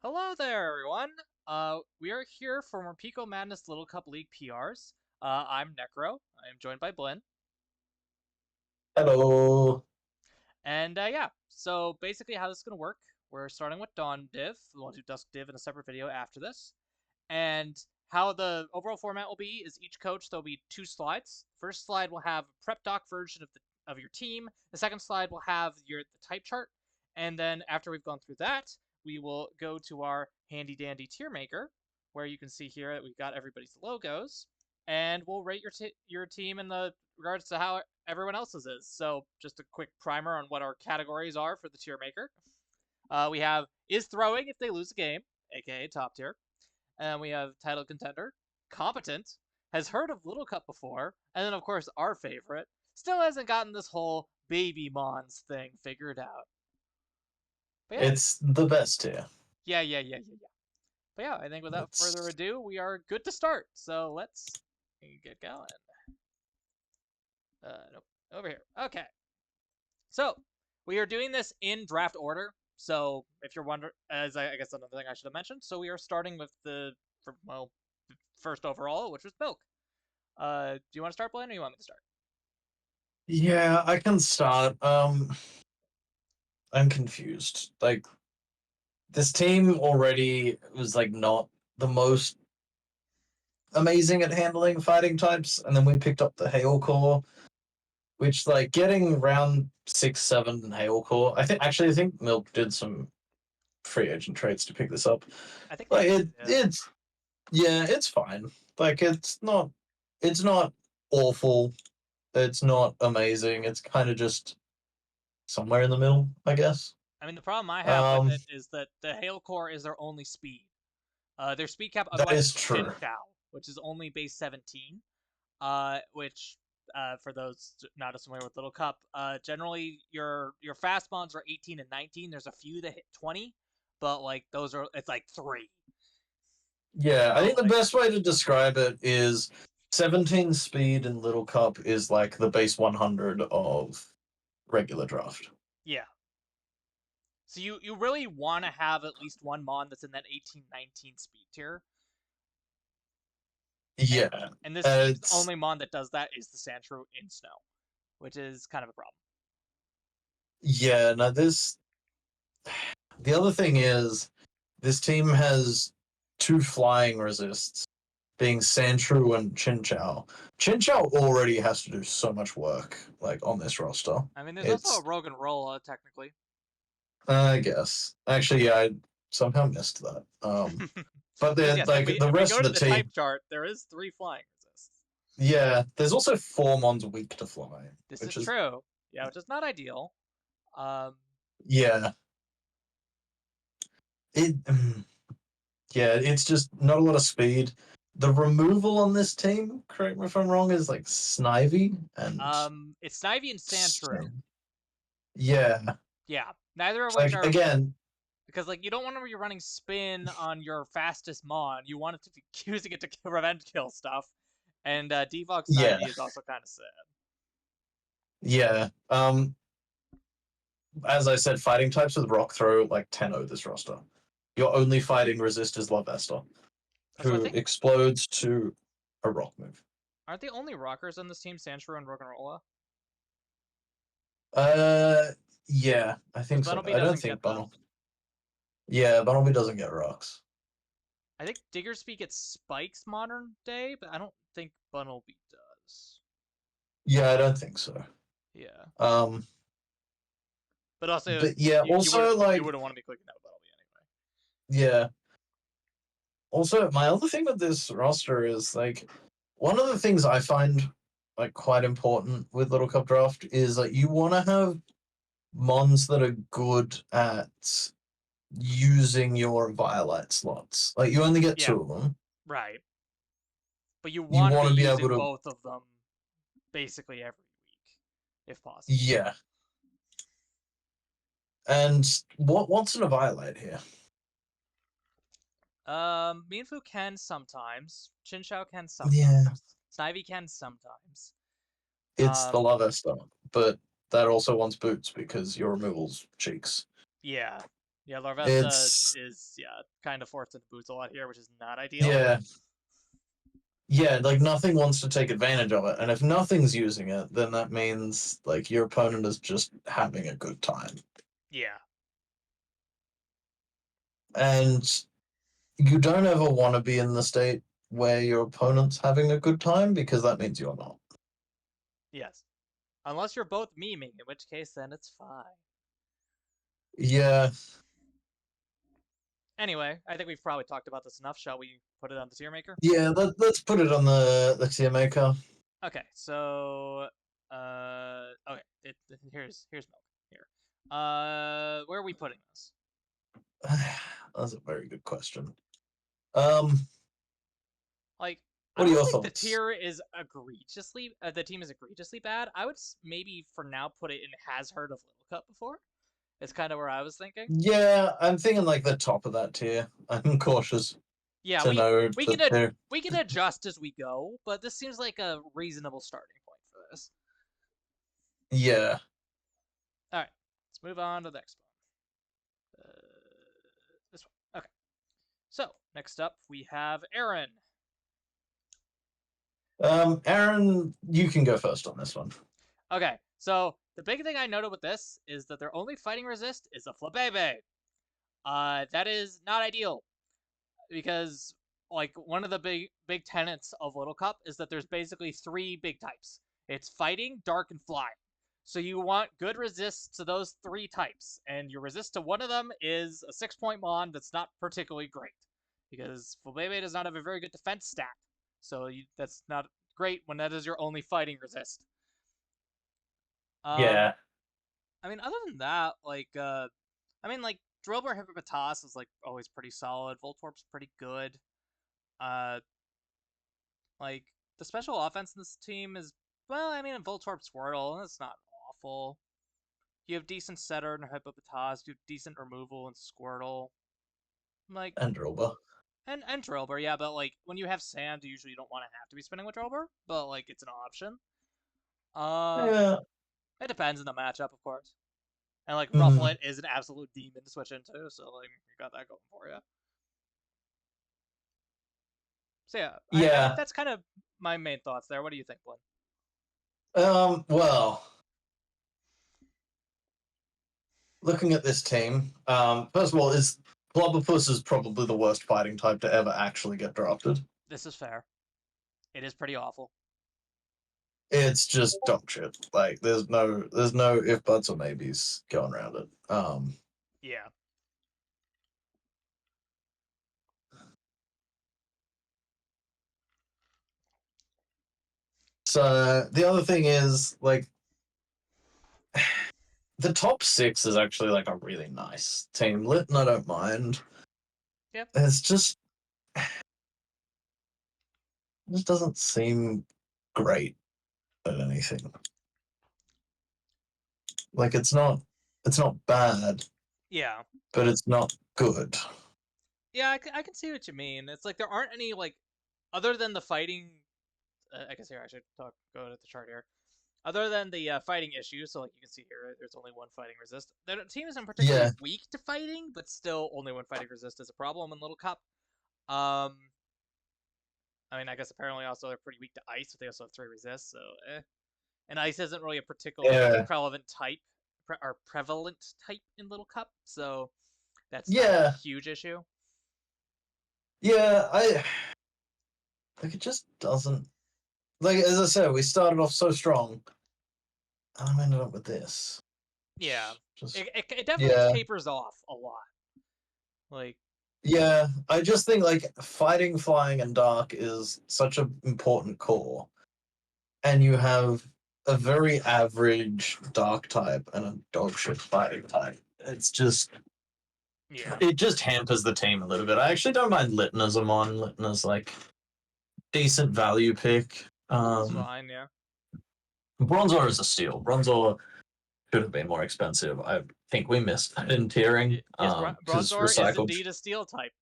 Hello there, everyone. We are here for Morpeko Madness Little Cup League PRs. I'm Necro. I am joined by Blin. Hello. And yeah, so basically how this is going to work, we're starting with Dawn Div. We'll do Dusk Div in a separate video after this. And how the overall format will be is each coach, there'll be 2 slides. First slide will have a prep doc version of your team. The second slide will have the type chart. And then after we've gone through that, we will go to our handy dandy tier maker, where you can see here that we've got everybody's logos, and we'll rate your team in the regards to how everyone else's is. So just a quick primer on what our categories are for the tier maker. We have is throwing if they lose a game, aka top tier. And we have title contender, competent, has heard of Little Cup before, and then of course our favorite, still hasn't gotten this whole baby Mons thing figured out. But yeah, It's the best here. yeah. But yeah, I think without further ado, we are good to start. So let's get going. Nope, over here. Okay. So we are doing this in draft order. So if you're wondering, as I guess another thing I should have mentioned, so we are starting with the first overall, which was Milk. Do you want to start, Blaine, or you want me to start? Yeah, I can start. I'm confused. Like, this team already was like not the most amazing at handling fighting types, and then we picked up the Hail Core, which like getting round 6, 7 in Hail Core. I think Milk did some free agent trades to pick this up. I think Like yeah. it's fine. Like it's not awful. It's not amazing. It's kind of just somewhere in the middle, I guess. I mean, the problem I have with Um, it is that the Hail Core is their only speed. Their speed cap that otherwise is is Chin true. Chow, which is only base 17. Which for those not as familiar with Little Cup, generally your fast bonds are 18 and 19. There's a few that hit 20, but like those are it's like 3. Yeah, I So think the like best way to describe it is 17 speed in Little Cup is like the base 100 of regular draft. yeah. So you really want to have at least one mon that's in that 18-19 speed tier. And, Yeah, and this team's it's only mon that does that is the Sandshrew in snow, which is kind of a problem. yeah. No, this. The other thing is this team has 2 flying resists, being Sandshrew and Chinchou. Chinchou already has to do so much work, like on this roster. I mean, there's also a It's Rogue and Rolla technically. I guess. Actually, yeah, I somehow missed that. But Because then yes, like the if we rest go of to the the type team, chart, there is 3 flying resists. yeah, there's also 4 mons weak to fly, This which is is true. Yeah, which is not ideal. Um, yeah. It yeah, it's just not a lot of speed. The removal on this team, correct me if I'm wrong, is like Snivy and it's Snivy and Sandshrew. yeah. Yeah, neither of It's which like are again, because like you don't want to be running spin on your fastest mon. You want it to be using it to revenge kill stuff. And Devox yeah, Snivy is also kind of sad. yeah. As I said, fighting types with rock throw like 10-0 this roster. Your only fighting resist is Love Esther, So I who think explodes to a rock move. aren't the only rockers on this team Sandshrew and Rogue and Rolla? Uh, yeah, I Because think so. Bunnelby I don't doesn't get think them. Bunnel. Yeah, Bunnelby doesn't get rocks. I think Diggersby gets spikes modern day, but I don't think Bunnelby does. Yeah, I don't think so. Yeah. Um, But also, but yeah, also you like wouldn't want to be clicking that with Bunnelby yeah. Also, my other thing with this roster is like one of the things I find like quite important with Little Cup Draft is like you want to have mons that are good at using your Violet slots. Like you only get anyway. Yeah, 2 of them. right. But you You want to be want to be able using to both of them basically every week, if possible. yeah. And what's in a Violet here? Mianfu can sometimes. Chinchou can Yeah, sometimes. Snivy can sometimes. it's the Um, Love Esther, but that also wants boots because your removal's cheeks. yeah. Yeah, Larvesta It's is kind of forced into boots a lot here, which is not ideal. yeah. Yeah, like nothing wants to take advantage of it. And if nothing's using it, then that means like your opponent is just having a good time. Yeah. And you don't ever want to be in the state where your opponent's having a good time because that means you're not. Yes. Unless you're both memeing, in which case then it's fine. Yeah. Anyway, I think we've probably talked about this enough. Shall we put it on the tier maker? Yeah, let's put it on the tier maker. Okay, so okay, here's milk. Here. Where are we putting this? That's a very good question. Like, I What are don't your think the thoughts? tier is egregiously. The team is egregiously bad. I would maybe for now put it in has heard of Little Cup before. It's kind of where I was thinking. Yeah, I'm thinking like the top of that tier. I'm cautious Yeah, to know we that can they're we can adjust as we go, but this seems like a reasonable starting point for this. yeah. All right, let's move on to the next one. This one. Okay. So next up we have Aaron. Aaron, you can go first on this one. Okay, so the big thing I noted with this is that their only fighting resist is a Flabebe. That is not ideal because like one of the big tenets of Little Cup is that there's basically three big types. It's fighting, dark, and fly. So you want good resists to those three types, and your resist to one of them is a 6-point mon that's not particularly great because Flabebe does not have a very good defense stat. So that's not great when that is your only fighting resist. Yeah. I mean, other than that, like Drillbur Hippopotas is like always pretty solid. Voltorp's pretty good. Uh, like the special offense in this team is well, I mean, Voltorp Squirtle, that's not awful. You have decent setter and Hippopotas. You have decent removal and Squirtle. Like And Drilber. and Drillbur, yeah, but like when you have sand, usually you don't want to have to be spinning with Drillbur, but like it's an option. Uh, Yeah. it depends on the matchup, of course. And like Mm, Rufflet is an absolute demon to switch into, so like you got that going for you. So yeah, I yeah. that's kind of my main thoughts there. What do you think, Blin? Well, looking at this team, first of all, is Blubberpuss is probably the worst fighting type to ever actually get drafted. This is fair. It is pretty awful. It's just dog shit. Like there's no if buts or maybes going around it. Yeah. So the other thing is like the top six is actually like a really nice team. Litton, I don't mind. Yep. It's just it just doesn't seem great at anything. Like it's not bad, Yeah. but it's not good. Yeah, I can see what you mean. It's like there aren't any like other than the fighting. I guess here I should go to the chart here. Other than the fighting issue, so like you can see here, there's only one fighting resist. The team isn't particularly Yeah, weak to fighting, but still only one fighting resist is a problem in Little Cup. Um, I mean, I guess apparently also they're pretty weak to ice, but they also have three resists, so eh. And ice isn't really a particularly yeah, prevalent type or prevalent type in Little Cup, so that's not a yeah, huge issue. yeah. I like it just doesn't like as I said, we started off so strong, and I ended up with this. Yeah, Just it definitely yeah, tapers off a lot. Like, yeah. I just think like fighting, flying, and dark is such an important core, and you have a very average dark type and a dogshit fighting type. yeah, It just hampers the team a little bit. I actually don't mind Litton as a mon. Litton is like decent value pick. it's fine. Yeah, Bronzor is a steal. Bronzor should have been more expensive. I think we missed that in tiering yes, because Bronzor is recycled. indeed a steel type.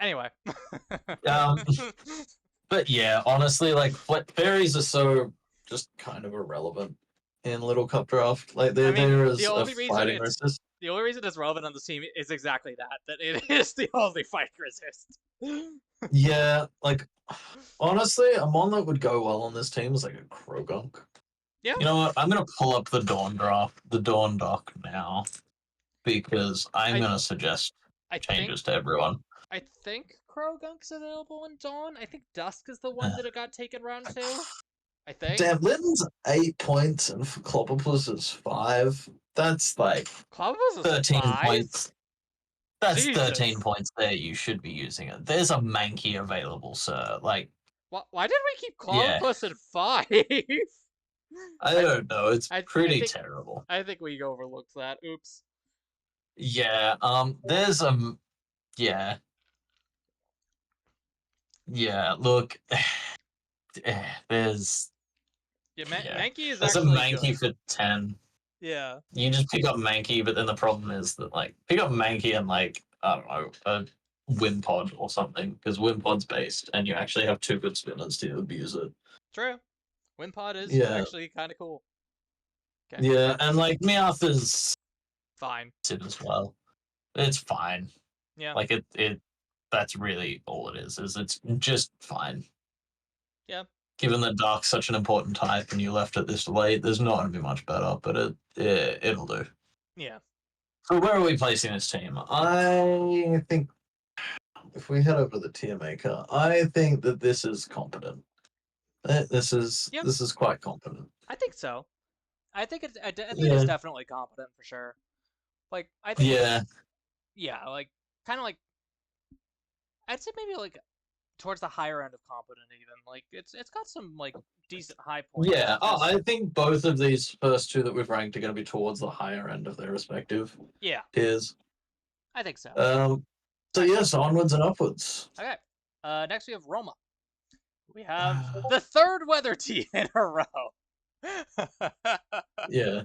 Anyway. Um, but yeah, honestly, like fairies are so just kind of irrelevant in Little Cup Draft. Like I mean, there the is a only reason fighting resist. it's relevant on this team is exactly that it is the only fighting resist. Yeah, like honestly, a mon that would go well on this team is like a Krogunk. Yeah. You know what? I'm gonna pull up the Dawn doc now because I'm I gonna suggest I think changes to everyone. I think Krogunk's available in Dawn. I think Dusk is the one Uh, that it got taken round 2. I think. Damn, Litton's 8 points and Clobbopus is 5. That's like Clobbopus is 13 5? points. That's 13 Jesus. points there. You should be using it. There's a Mankey available, sir. Like, Why did we keep yeah, Clobbopus at 5? I I don't know. It's I pretty think terrible. we overlooked that. Oops. Yeah. There's yeah, yeah. Look, there's Yeah, yeah, Mankey is there's a actually good. Mankey for 10. Yeah. You just pick up Mankey, but then the problem is that like pick up Mankey and like I don't know a Wimpod or something because Wimpod's based, and you actually have 2 good spinners to abuse it. True. Wimpod is Yeah, actually kind of cool. Okay. yeah, and like Meowth is Fine. it as well. It's fine. Yeah. Like it. That's really all it is. Is it's just fine. Yeah. Given that Dark's such an important type, and you left it this late, there's not going to be much better, but it'll do. Yeah. So where are we placing this team? I think if we head over to the tier maker, I think that this is competent. This Yep. is quite competent. I think so. I think it's Yeah, definitely competent for sure. Like I think yeah, it's yeah, like kind of like I'd say maybe like towards the higher end of competent even. Like it's got some like decent high points. yeah. It's Oh, just I think both of these first two that we've ranked are going to be towards the higher end of their respective yeah, tiers. I think so. Um, so All right. yes, onwards and upwards. Okay. Next we have Roma. We have the third weather team in a row. Yeah.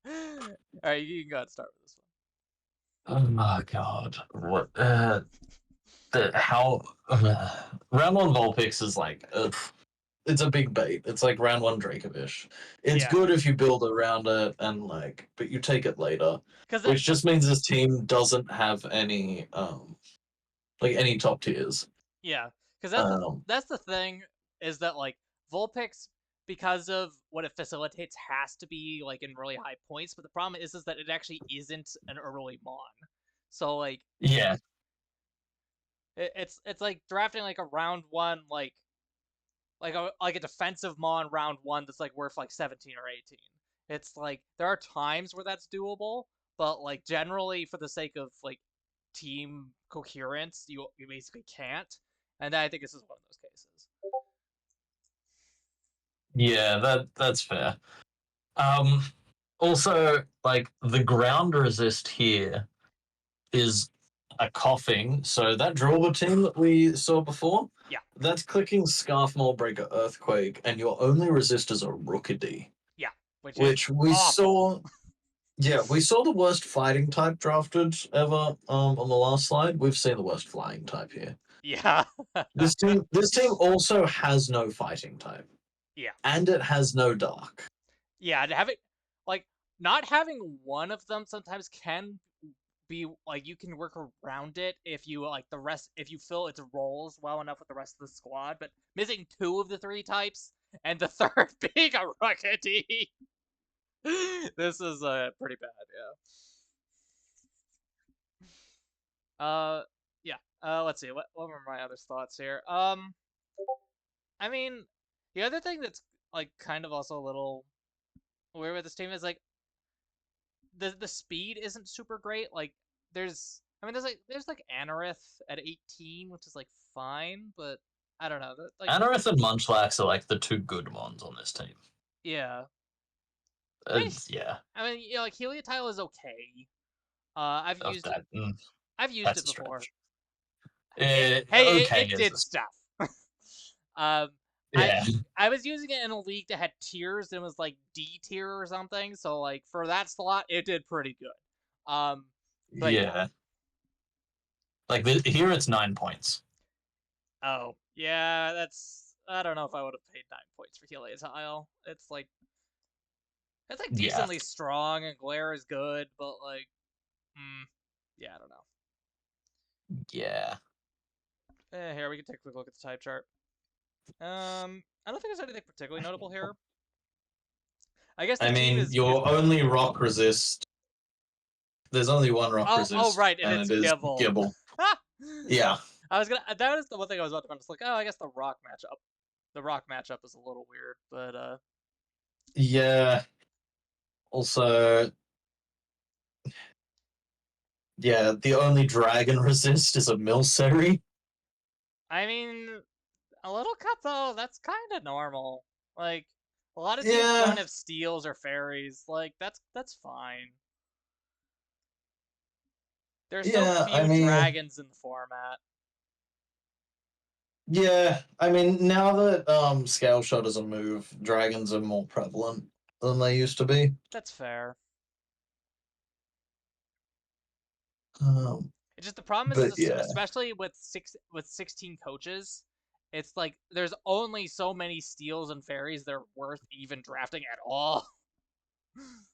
All right, you can go ahead and start with this Oh my god. What? How? Round one Vulpix is like it's a big bait. It's like round one Dracovish. one. It's Yeah, good if you build around it and like, but you take it later, because which just means this team doesn't have any like any top tiers. yeah, because Um, that's the thing is that like Vulpix because of what it facilitates has to be like in really high points, but the problem is that it actually isn't an early mon. So like yeah, it's like drafting like a round one like a defensive mon round one that's like worth like 17 or 18. It's like there are times where that's doable, but like generally for the sake of like team coherence, you basically can't. And I think this is one of those cases. yeah. That's fair. Um, Also, like the ground resist here is a coughing. So that Drawber team that we saw before, Yeah, that's clicking Scarf Breaker Earthquake, and your only resist is a Rookidee, yeah, which is which we awful. saw. Yeah, we saw the worst fighting type drafted ever on the last slide. We've seen the worst flying type here. Yeah, This team also has no fighting type, yeah, and it has no dark. yeah. And having like not having one of them sometimes can be like you can work around it if you like the rest if you fill its roles well enough with the rest of the squad. But missing 2 of the 3 types and the third being a Rocketee, this is pretty bad. Yeah. Yeah. Let's see. What were my other thoughts here? I mean, the other thing that's like kind of also a little weird with this team is like the speed isn't super great. Like there's like Anorith at 18, which is like fine, but I don't know. Like Anorith and Munchlax are like the 2 good ones on this team. yeah. Yeah, You know, like Heliotile is okay. I've of used it. that. I've used That's it a before. stretch. It Okay, is did this? stuff. um, I Yeah, I was using it in a league that had tiers and it was like D tier or something. So like for that slot, it did pretty good. But yeah. yeah. Like here, it's 9 points. Oh yeah, that's I don't know if I would have paid 9 points for Heliotile. It's like It's like Yeah. decently strong, and glare is good, but like, yeah, I don't know. Yeah. Here we can take a quick look at the type chart. I don't think there's anything particularly notable here. I guess the I team mean, is your only rock resist. There's only one rock oh resist, right, and and it's it is Gibble. Gibble. Yeah. I was gonna. That was the one thing I was about to mention. Like, oh, I guess the rock matchup. The rock matchup is a little weird, but Yeah. Also, yeah, the only dragon resist is a Milcery. I mean, a little cut though. That's kind of normal. Like, a lot of teams don't Yeah. have steals or fairies. Like, that's fine. There's so Yeah, I few mean, dragons in the format. yeah, I mean, now that Scale Shot is a move, dragons are more prevalent than they used to be. That's fair. Um, It's just the problem is, but yeah, especially with 16 coaches, it's like there's only so many steals and fairies that are worth even drafting at all.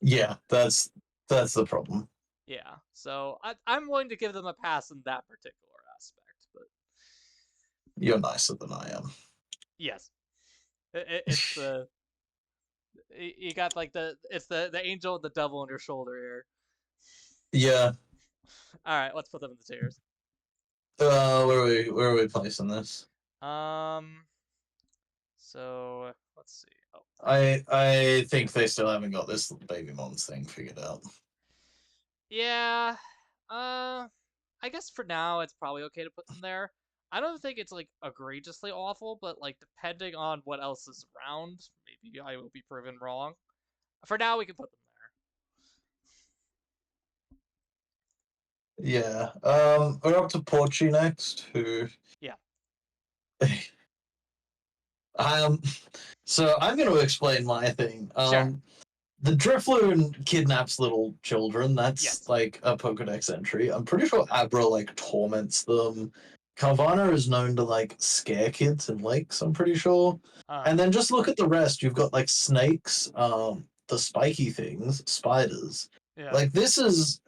yeah, that's the problem. Yeah, so I'm willing to give them a pass in that particular aspect, but You're nicer than I am. yes, it's the you got like the angel and the devil on your shoulder here. Yeah. All right, let's put them in the tiers. Where are we placing this? Um, so let's see. Oh, I think they still haven't got this baby moms thing figured out. yeah. I guess for now it's probably okay to put them there. I don't think it's like egregiously awful, but like depending on what else is around, maybe I will be proven wrong. For now, we can put them Yeah. We're up to Porchy next, who there. um so I'm gonna explain my thing. Yeah, sure. The Drifloon kidnaps little children. That's Yes. like a Pokedex entry. I'm pretty sure Abra like torments them. Carvana is known to like scare kids in lakes, I'm pretty sure. And then just look at the rest. You've got like snakes, the spiky things, spiders. Yeah. Like this is,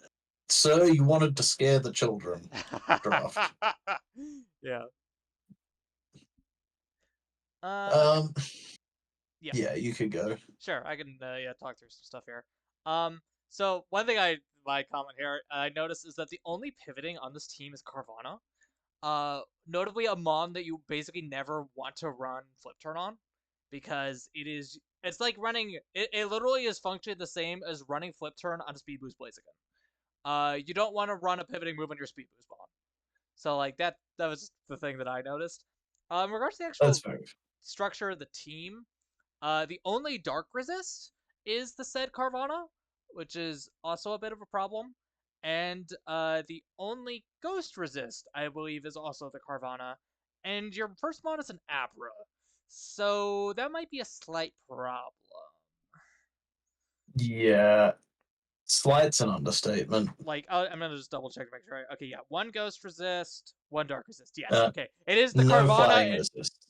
sir, you wanted to scare the children draft. Yeah. Okay. Um Yeah. yeah, you could go. Sure. I can yeah talk through some stuff here. So one thing my comment here I noticed is that the only pivoting on this team is Carvana. Notably a mon that you basically never want to run flip turn on because it's like running it literally is functioning the same as running flip turn on a speed boost Blaziken. You don't want to run a pivoting move on your speed boost mon. So like that was the thing that I noticed. In regards to the That's actual fair. structure of the team, the only dark resist is the said Carvana, which is also a bit of a problem. And the only ghost resist, I believe, is also the Carvana. And your first mod is an Abra. So that might be a slight problem. Yeah. Slight's an understatement. Like, I'm gonna just double check to make sure. Okay, yeah, one ghost resist, one dark resist. Yes, Uh, okay. It is the no Carvana. flying resist.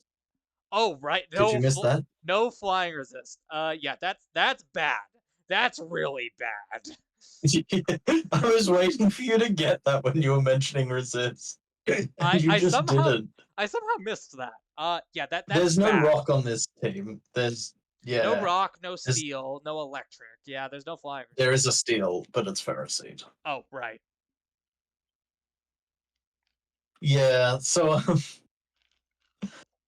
Oh, right. Did you miss that? No flying resist. Yeah, that's bad. That's really bad. I was waiting for you to get that when you were mentioning resist, and I you I just somehow didn't. I somehow missed that. Yeah, that's There's no bad. rock on this team. There's No yeah. rock, no There's, steel, no electric. Yeah, there's no flying there is resist. a steel, but it's Ferroseed. Oh, right. Yeah. So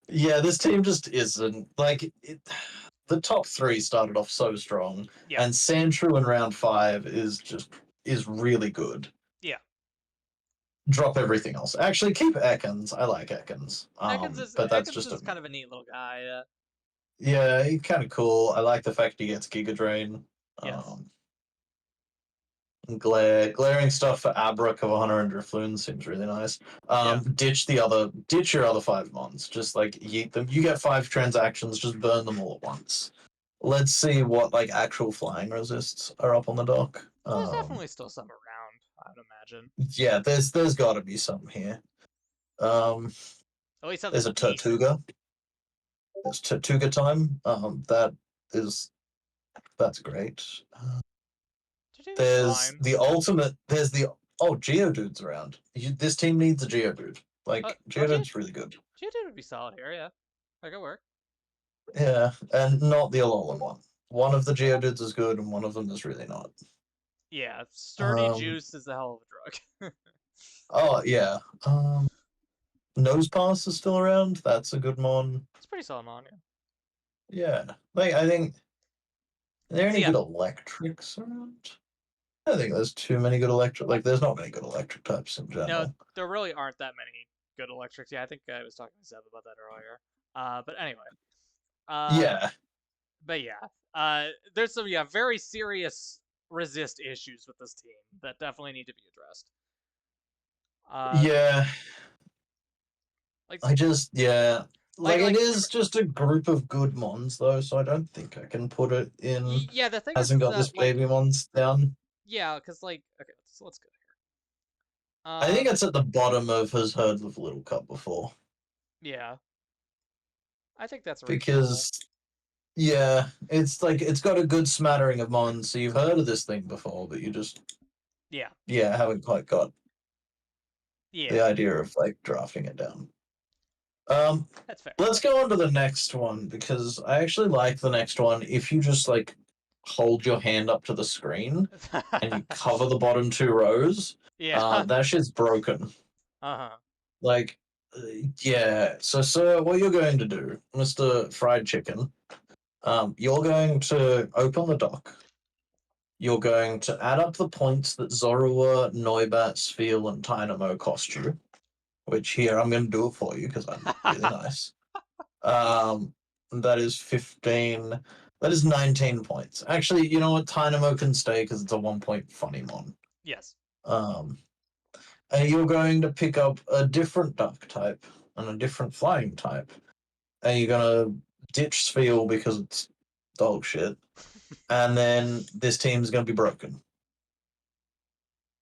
yeah, this team just isn't like it. The top three started off so strong, Yeah. and Sandshrew in round 5 is really good. Yeah. Drop everything else. Actually, keep Ekans. I like Ekans. But that's Ekans just a is kind of a neat little guy. yeah, he's kind of cool. I like the fact he gets Giga Drain. Yes. Um, glaring stuff for Abra, Kavana, and Drifloon seems really nice. Yeah. Ditch your other 5 mons. Just like yeet them. You get 5 transactions. Just burn them all at once. Let's see what like actual flying resists are up on the dock. Well, there's definitely still some around, I would imagine. Yeah, there's got to be some here. Um, At least something there's a decent. Tortuga. There's Tortuga time. That is That's great. Geodude's There's fine. the ultimate. There's the Geodude's around. This team needs a Geodude. Like Geodude's really good. Geodude would be solid here, yeah. That could work. Yeah, and not the Alolan one. One of the Geodudes is good, and one of them is really not. Yeah, Sturdy Um. Juice is a hell of a drug. Oh yeah. Nosepass is still around. That's a good mon. It's pretty solid on, yeah. Yeah. Like I think. Are there So any yeah, good electrics around? I don't think there's too many good electric. Like there's not many good electric types in no, general. there really aren't that many good electrics. Yeah, I think I was talking to Seb about that earlier. But anyway. Uh, Yeah. but yeah. There's some very serious resist issues with this team that definitely need to be addressed. Uh, Yeah. like I just yeah. Like it like is just a group of good mons though, so I don't think I can put it in. yeah, the thing is Hasn't got this that like baby mons down. yeah, because like okay, so let's go here. I think it's at the bottom of has heard of Little Cup before. Yeah, I think that's reasonable. Because yeah, it's like it's got a good smattering of mons, so you've heard of this thing before, but you just Yeah, haven't quite got the yeah, idea of like drafting it down. Um, that's fair. let's go on to the next one because I actually like the next one if you just like hold your hand up to the screen and you cover the bottom two rows. Yeah. That shit's broken. Uh-huh. Like, yeah. So, sir, what you're going to do, Mr. Fried Chicken, you're going to open the dock. You're going to add up the points that Zorua, Noibat, Spheal, and Dynamo cost you. Which here I'm going to do it for you because I'm really nice. That is 15. That is 19 points. Actually, you know what? Dynamo can stay because it's a 1 point funny mon. Yes. Um, and you're going to pick up a different duck type and a different flying type. And you're going to ditch Spheal because it's dog shit. And then this team's going to be broken.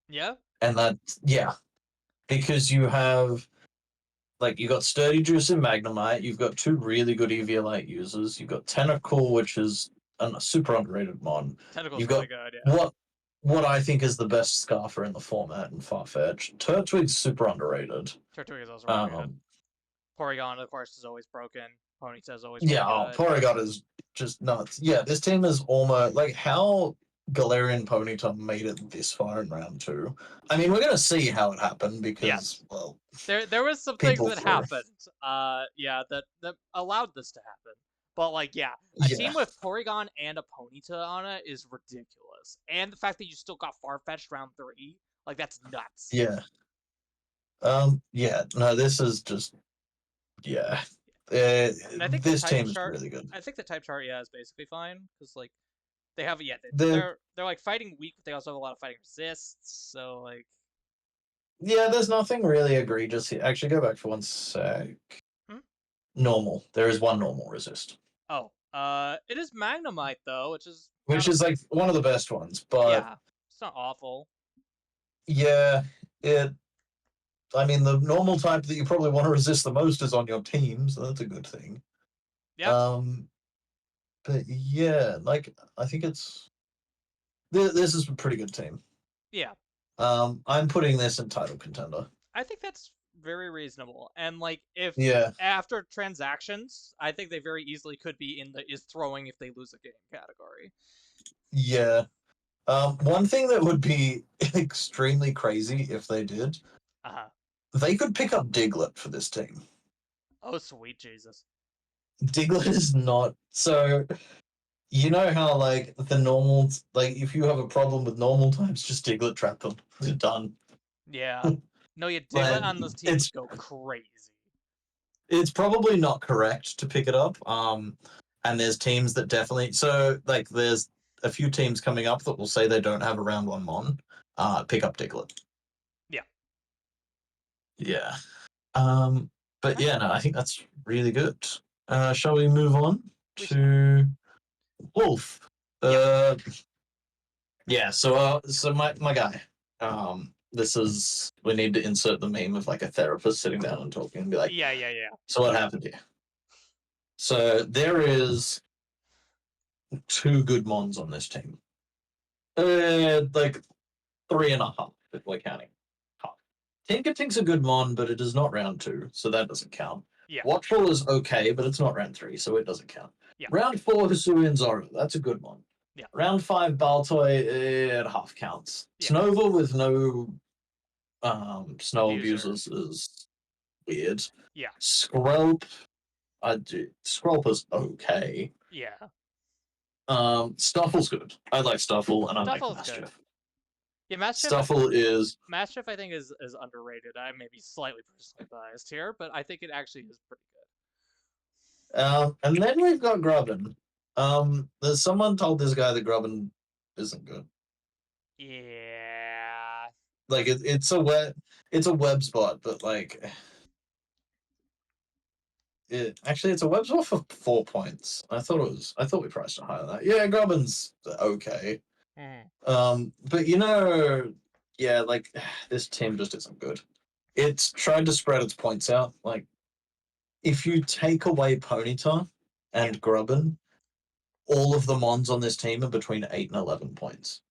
Yeah. And yeah, because you have like you got Sturdy Juice and Magnemite. You've got two really good EV users. You've got Tentacle, which is a super underrated mon. Tentacle's You've really got good, yeah. what I think is the best Scarfer in the format in Farfetch. Turtwig's super underrated. Turtwig is also really good. Um, Porygon, of course, is always broken. Ponyta is always really yeah, good. Porygon is just nuts. Yeah, this team is almost like how Galarian Ponyta made it this far in round two. I mean, we're gonna see how it happened because Yes. well, There was some things people that threw. happened. Yeah, that allowed this to happen. But like, yeah, a Yeah, team with Porygon and a Ponyta on it is ridiculous. And the fact that you still got Farfetch'd round 3, like that's nuts. yeah. Yeah, no, this is just yeah. And I think the This type team is chart, really good. I think the type chart, yeah, is basically fine because like they have, yeah, The they're like fighting weak, but they also have a lot of fighting resists. So like, yeah, there's nothing really egregious here. Actually, go back for 1 sec. hmm? Normal. There is one normal resist, Oh, it is Magnemite though, which is kind which of, is like one of the best ones. But yeah, it's not awful. yeah, it. I mean, the normal type that you probably want to resist the most is on your team, so that's a good thing. Yeah, Um, but yeah, like I think it's this is a pretty good team. yeah. I'm putting this in title contender. I think that's very reasonable. And like, if Yeah, after transactions, I think they very easily could be in the is throwing if they lose a game category. yeah. One thing that would be extremely crazy if they did, Uh huh. they could pick up Diglett for this team. Oh, sweet Jesus. Diglett is not so. You know how like the normal, like if you have a problem with normal types, just Diglett trap them. You're done. Yeah. No, yeah, Diglett Like on this team would it's go crazy. it's probably not correct to pick it up. And there's teams that definitely like there's a few teams coming up that will say they don't have a round one mon. Pick up Diglett. Yeah. Yeah. But yeah, no, I think that's really good. Nice. Shall we move on We shall. to Wolf? Yep. Yeah. So my guy. This is we need to insert the meme of like a therapist sitting down and talking and be like, Yeah, yeah, yeah. so what happened here? So there is 2 good mons on this team. Like 3.5 if we're counting. Tinkertink's a good mon, but it is not round 2, so that doesn't count. Yeah. Watchful is okay, but it's not round 3, so it doesn't count. Yeah. Round 4, Hisuian Zoro, that's a good one. Yeah. Round 5, Baltoy, it half counts. Yeah. Snowball with no snow Abuser. abusers is weird. Yeah. Skrelp, Skrelp is okay. Yeah. Stuffle's good. I like Stuffle, and I like Stuffle's Mischief. good. Yeah, Mischief. Stuffle is Mischief, I think, is underrated. I may be slightly personally biased here, but I think it actually is pretty good. and then we've got Grubbin. There's someone told this guy that Grubbin isn't good. Yeah. Like it's a web spot, but like it's a web spot for 4 points. I thought we priced it higher than that. Yeah, Grubbin's okay. But yeah, like this team just isn't good. It's tried to spread its points out. Like if you take away Ponyta and Grubbin, all of the mons on this team are between 8 and 11 points.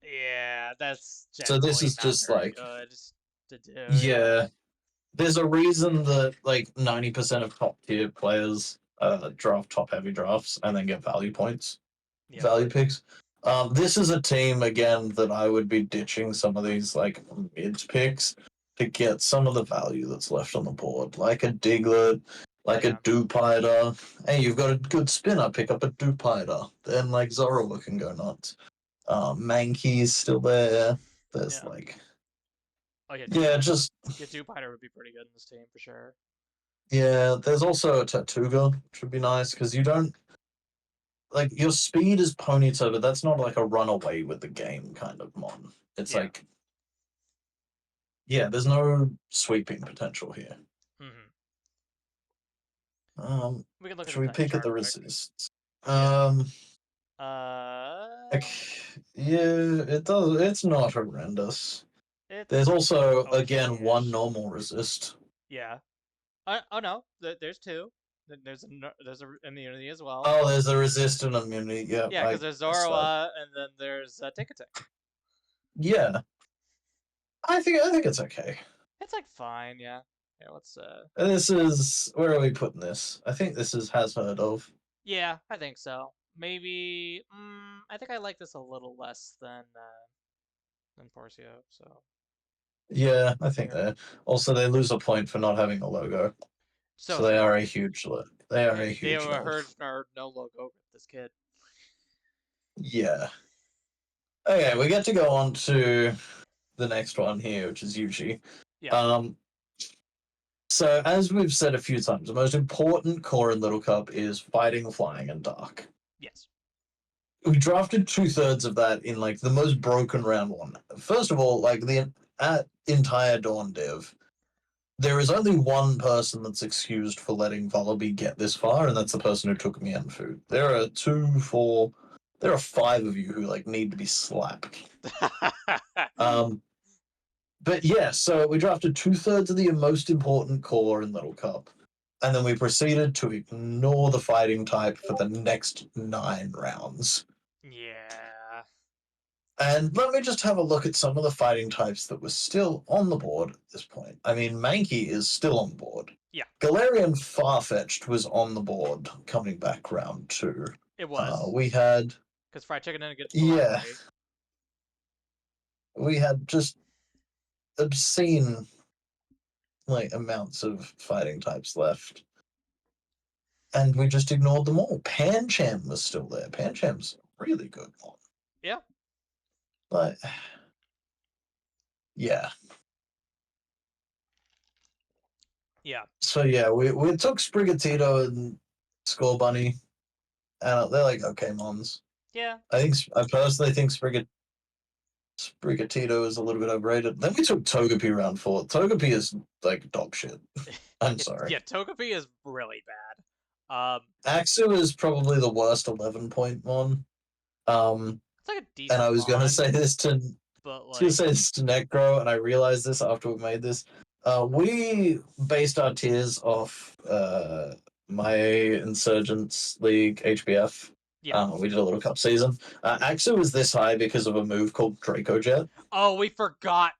Yeah, that's so this is not just very like good to do. Yeah. There's a reason that like 90% of top tier players draft top heavy drafts and then get value points, value picks. This is a team again that I would be ditching some of these like mid picks to get some of the value that's left on the board, like a Diglett, like a Dupiter. Hey, you've got a good spinner, pick up a Dupiter. Then like Zorua can go nuts. Mankey's still there. There's like just Dupiter would be pretty good in this team for sure. Yeah, there's also a Tatuga, which would be nice because you don't like your speed is Ponyta, but that's not like a run away with the game kind of mon. It's like there's no sweeping potential here. We can look should we pick at the resists? Like, it does. It's not horrendous. There's also again one normal resist. Yeah. Oh no, there's 2. There's a immunity as well. Oh, there's a resistant immunity. Yeah. Yeah, because there's Zorua and then there's Tinkertink. Yeah. I think it's okay. It's like fine, yeah. Yeah, let's This is where are we putting this? I think this is has heard of. Yeah, I think so. Maybe I think I like this a little less than Porcio, so. Yeah, I think also they lose a point for not having a logo. So they are a huge they are a huge They heard no logo with this kid. Yeah. Okay, we get to go on to the next one here, which is Yuji. Yeah. So as we've said a few times, the most important core in Little Cup is fighting, flying, and dark. Yes. We drafted 2/3 of that in like the most broken round 1. First of all, like the entire Dawn div, there is only one person that's excused for letting Vullaby get this far, and that's the person who took me and food. There are 5 of you who like need to be slapped. But yeah, so we drafted 2/3 of the most important core in Little Cup, and then we proceeded to ignore the fighting type for the next 9 rounds. Yeah. And let me just have a look at some of the fighting types that were still on the board at this point. I mean, Mankey is still on board. Yeah. Galarian Farfetch'd was on the board coming back round 2. It was. We had... Because Fried Chicken didn't get Yeah. We had just obscene like amounts of fighting types left. And we just ignored them all. Pancham was still there. Pancham's a really good one. Yeah. But yeah. Yeah. So yeah, we took Sprigatito and Skull Bunny, and they're like okay mons. Yeah. I personally think Sprigatito is a little bit overrated. Then we took Togepi round 4. Togepi is like dog shit. I'm sorry. Yeah, Togepi is really bad. Axu is probably the worst 11-point mon. It's like a decent and I was gonna say this to Necro, and I realized this after we made this. We based our tiers off my Insurgents League HBF. Yeah. We did a little cup season. Axu is this high because of a move called Draco Jet. Oh, we forgot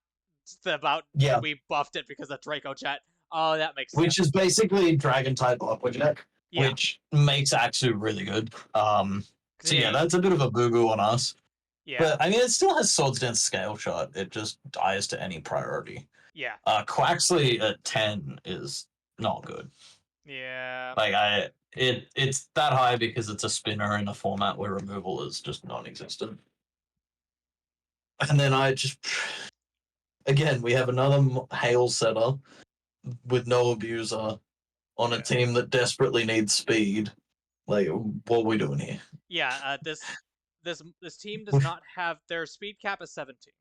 about Yeah, when we buffed it because of Draco Jet. Oh, that makes which sense. is basically Dragon type Aqua Jet, Yeah. which makes Axu really good. So yeah, Yeah. that's a bit of a boo boo on us. Yeah. But I mean, it still has Swords Dance Scale Shot. It just dies to any priority. Yeah. Quaxley at 10 is not good. Yeah. Like it's that high because it's a spinner in a format where removal is just non-existent. And then again, we have another hail setter with no abuser on a Yeah. team that desperately needs speed. Like, what are we doing here? Yeah. This team does not have their speed cap is 17.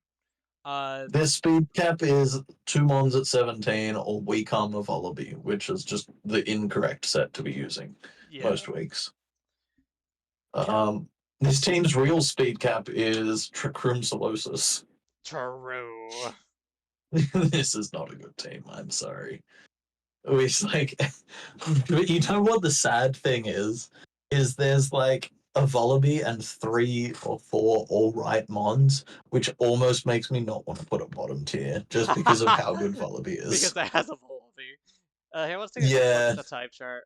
Their speed cap is 2 mons at 17 or we come a Volibee, which is just the incorrect set to be using Yeah. most weeks. Yeah. This team's real speed cap is Trickroom Solosis. True. This is not a good team. I'm sorry. It's like, you know what the sad thing is? Is there's like a Volibee and 3 or 4 all right mons, which almost makes me not want to put a bottom tier just because of how good Volibee is. Because it has a Volibee. Here, let's take a quick look at Yeah. the type chart.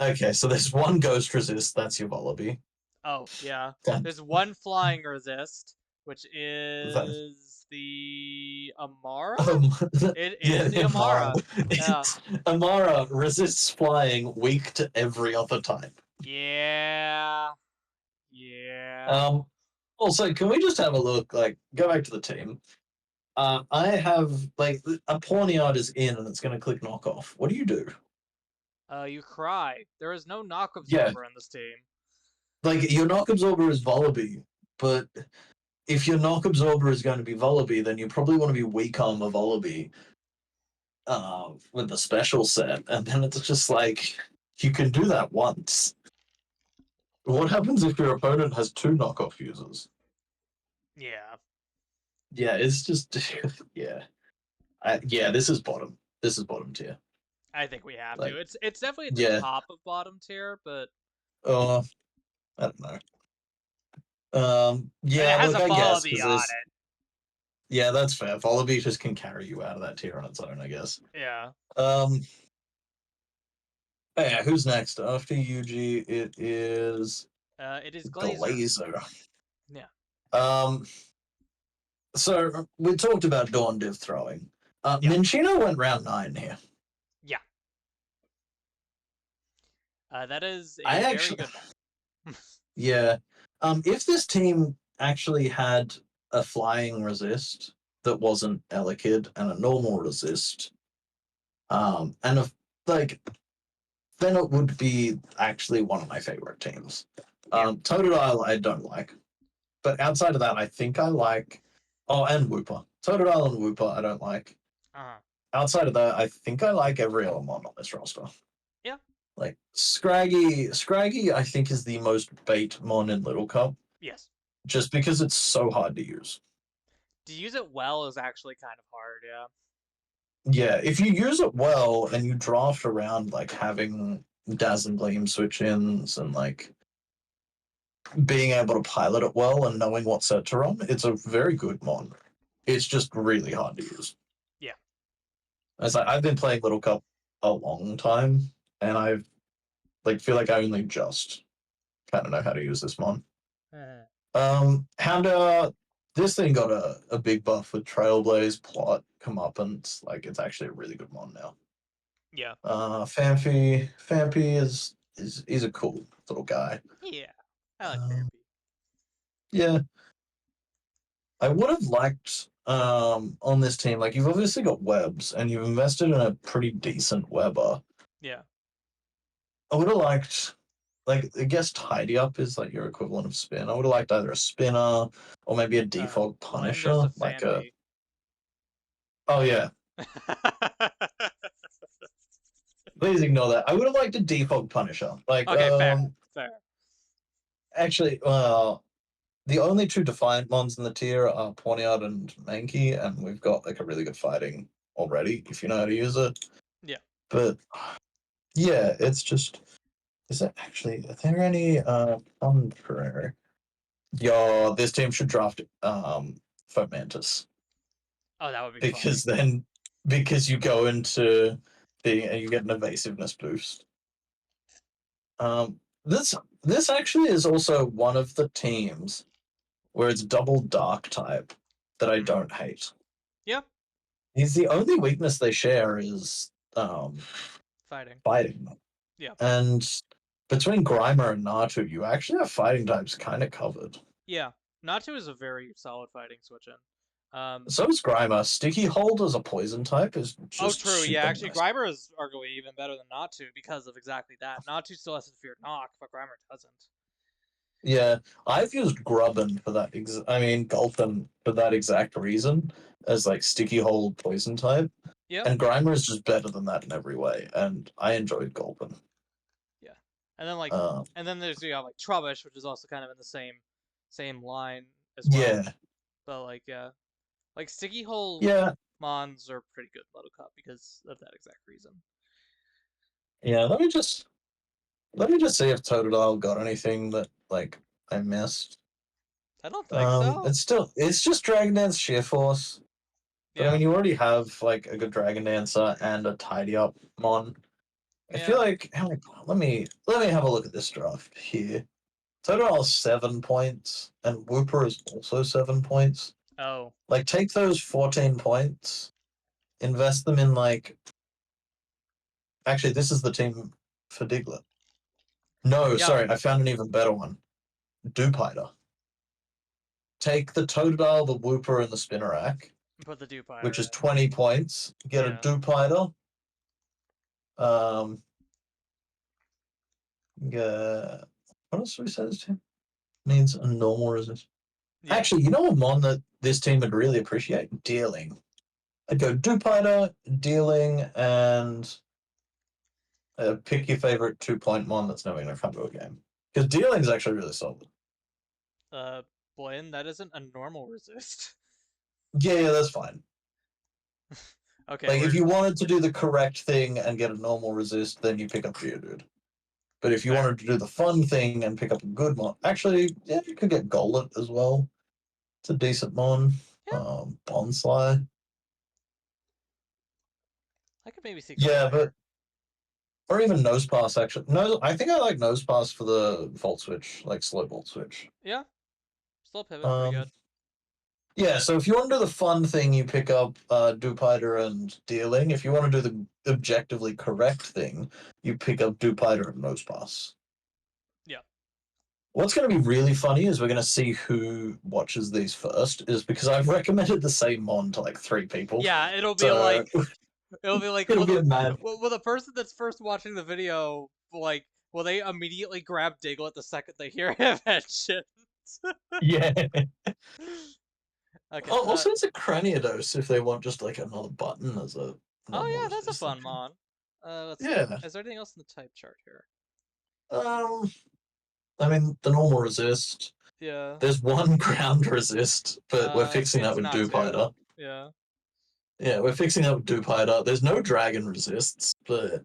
Okay, so there's one Ghost Resist, that's your Volibee. Oh, yeah. That, There's one flying resist, which that, is the Amara? um, It yeah, is the Amara. Amara. Yeah. Amara resists flying weak to every other type. Yeah. Yeah. Um, Also, can we just have a look? Like, go back to the team. I have like a Pawniard is in and it's going to click knockoff. What do you do? You cry. There is no knock Yeah, absorber in this team. like your knock absorber is Volibee, but if your knock absorber is going to be Volibee, then you probably want to be weak armor Volibee with the special set, and then it's just like you can do that once. What happens if your opponent has 2 knockoff users? Yeah. Yeah, it's just yeah. Yeah, this is bottom. This is bottom tier. I think we have Like, to. It's definitely at the yeah. top of bottom tier, but I don't know. and it Yeah, has look, a I guess Volibee because on this. it. Yeah, that's fair. Volibee just can carry you out of that tier on its own, I guess. Yeah. Um, yeah, who's next? After Yuji, it is It is Glazer. Glazer. Yeah. Um, so we talked about Dawn Div throwing. Yeah. Minchino went round 9 here. Yeah. That is I a very actually, good one. yeah. If this team actually had a flying resist that wasn't Elekid and a normal resist, and if like then it would be actually one of my favorite teams. Yeah. Totodile I don't like, but outside of that, I think I like. Oh, and Wooper. Totodile and Wooper I don't like. Uh-huh. Outside of that, I think I like every element on this roster. Yeah. Like Scraggy I think is the most bait mon in Little Cup, Yes. just because it's so hard to use. To use it well is actually kind of hard, yeah. Yeah, if you use it well and you draft around like having Dazzling Gleam switch ins and like being able to pilot it well and knowing what set to run, it's a very good mon. It's just really hard to use. Yeah. As I've been playing Little Cup a long time, and I like feel like I only just kind of know how to use this mon. Hounda, this thing got a big buff with Trailblaze, Plot, Comeuppance. Like it's actually a really good mon now. Yeah. Fampy is he's a cool little guy. Yeah. I like Um, Vampy. yeah, I would have liked on this team. Like you've obviously got webs, and you've invested in a pretty decent webber. Yeah. I would have liked, like, I guess tidy up is like your equivalent of spin. I would have liked either a spinner or maybe a default One, there's a punisher, like a. Fampy. Oh yeah, please ignore that. I would have liked a default punisher. Like Okay, fair. Fair. actually, the only 2 defiant mons in the tier are Pawniard and Mankey, and we've got like a really good fighting already if you know how to use it. Yeah. But yeah, it's just Is it actually? Are there any contrary? Yo, this team should draft Fomantis Oh, that would be funny. because then because you go into being and you get an evasiveness boost. Um, this this actually is also one of the teams where it's double dark type that I don't hate. Yeah, He's the only weakness they share is fighting. fighting. Yeah, And between Grimer and Natu, you actually have fighting types kind of covered. yeah. Natu is a very solid fighting switch in. So is Grimer. Sticky Hold as a poison type is Oh, just true. Yeah, super actually, nice. Grimer is arguably even better than Natu because of exactly that. Natu still has to fear knock, but Grimer doesn't. Yeah, I've used Grubbin for that. I mean, Gulpin for that exact reason, as like Sticky Hold poison type. Yep. And Grimer is just better than that in every way, and I enjoyed Gulpin. Yeah. And then like, Uh, and then there's like Trubbish, which is also kind of in the same line as well. yeah, But like, yeah, like Sticky Hole yeah, Mons are pretty good Level Cup because of that exact reason. yeah. Let me just see if Totodile got anything that like I missed. I don't think so. It's just Dragon Dance Sheer Force. But I Yeah. mean, you already have like a good Dragon Dancer and a Tidy Up Mon. I feel Yeah. like let me have a look at this draft here. Totodile is 7 points, and Whooper is also 7 points. Oh. Like, take those 14 points, invest them in like. Actually, this is the team for Diglett. No, Yeah. sorry, I found an even better one. Dupiter. Take the Totodile, the Whooper, and the Spinnerack, Put the which Dupiter is in. 20 points. Get a Yeah. Dupiter. Um, what else do we say this team needs? A normal resist. Yeah. Actually, you know what mon that this team would really appreciate? Dealing. I'd go Dupiter, Dealing, and pick your favorite 2 point mon that's never going to come to a game. Because Dealing is actually really solid. Uh, Blin, that isn't a normal resist. Yeah, that's fine. Okay, Like, if we're you wanted to do the correct thing and get a normal resist, then you pick up Geodude. But if you fair. wanted to do the fun thing and pick up a good mon, actually, yeah, you could get Golett as well. It's a decent mon. Yeah, Bonsly. I could maybe see Yeah, Golett but here. or even Nose Pass actually. No, I think I like Nose Pass for the Volt Switch, like slow Volt Switch. Yeah, still pivot, pretty Um, good. yeah. So if you want to do the fun thing, you pick up Dupiter and Dealing. If you want to do the objectively correct thing, you pick up Dupiter and Nose Pass. Yeah. What's going to be really funny is we're going to see who watches these first, is because I've recommended the same mon to like 3 people. Yeah, So it'll be like, it'll be a mad. will the person that's first watching the video like, will they immediately grab Diglett the second they hear him mentioned? Yeah. Okay. Oh, also, it's a Craniodos if they want just like another button as a Oh normal yeah, that's a resist. fun mon. Let's see. Yeah. Is there anything else in the type chart here? Um, I mean, the normal resist. Yeah. There's one ground resist, but we're fixing that It's with not two. Dupiter. Yeah. Yeah, we're fixing that with Dupiter. There's no dragon resists, but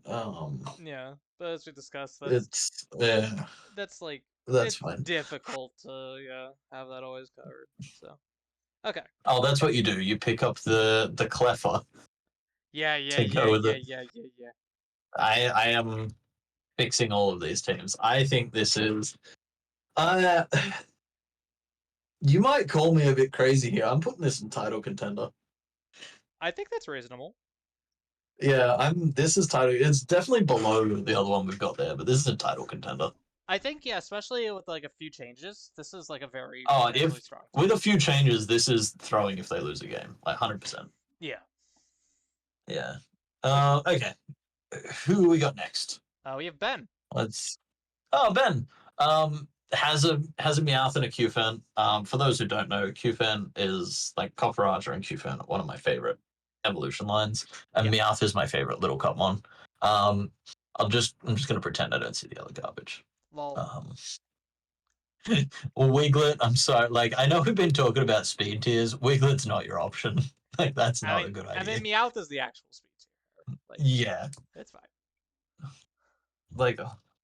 Yeah. But as we discussed, it's yeah, that's like that's it's fine. difficult to have that always covered. So okay. Oh, that's what you do. You pick up the Cleffer Yeah, yeah, to yeah, go with yeah, it. yeah, yeah, yeah. I am fixing all of these teams. I think this is. Uh, you might call me a bit crazy here. I'm putting this in title contender. I think that's reasonable. Yeah, I'm. This is title. It's definitely below the other one we've got there, but this is a title contender. I think yeah, especially with like a few changes, this is like a very Oh, potentially if strong team. with a few changes, this is throwing if they lose a game, like 100%. Yeah. Yeah. Okay. Okay. Who we got next? We have Ben. Let's. Oh, Ben. Has a Meowth and a Qfen. For those who don't know, Qfen is like Copper Archer and Qfen, one of my favorite evolution lines, and Yeah. Meowth is my favorite little Cupmon. Um, I'm just gonna pretend I don't see the other garbage. Lol. Um, Wiglet, I'm sorry. Like, I know we've been talking about speed tiers. Wiglet's not your option. Like, that's not a good I idea. mean, Meowth is the actual speed tier. Like, Yeah. it's fine. Like,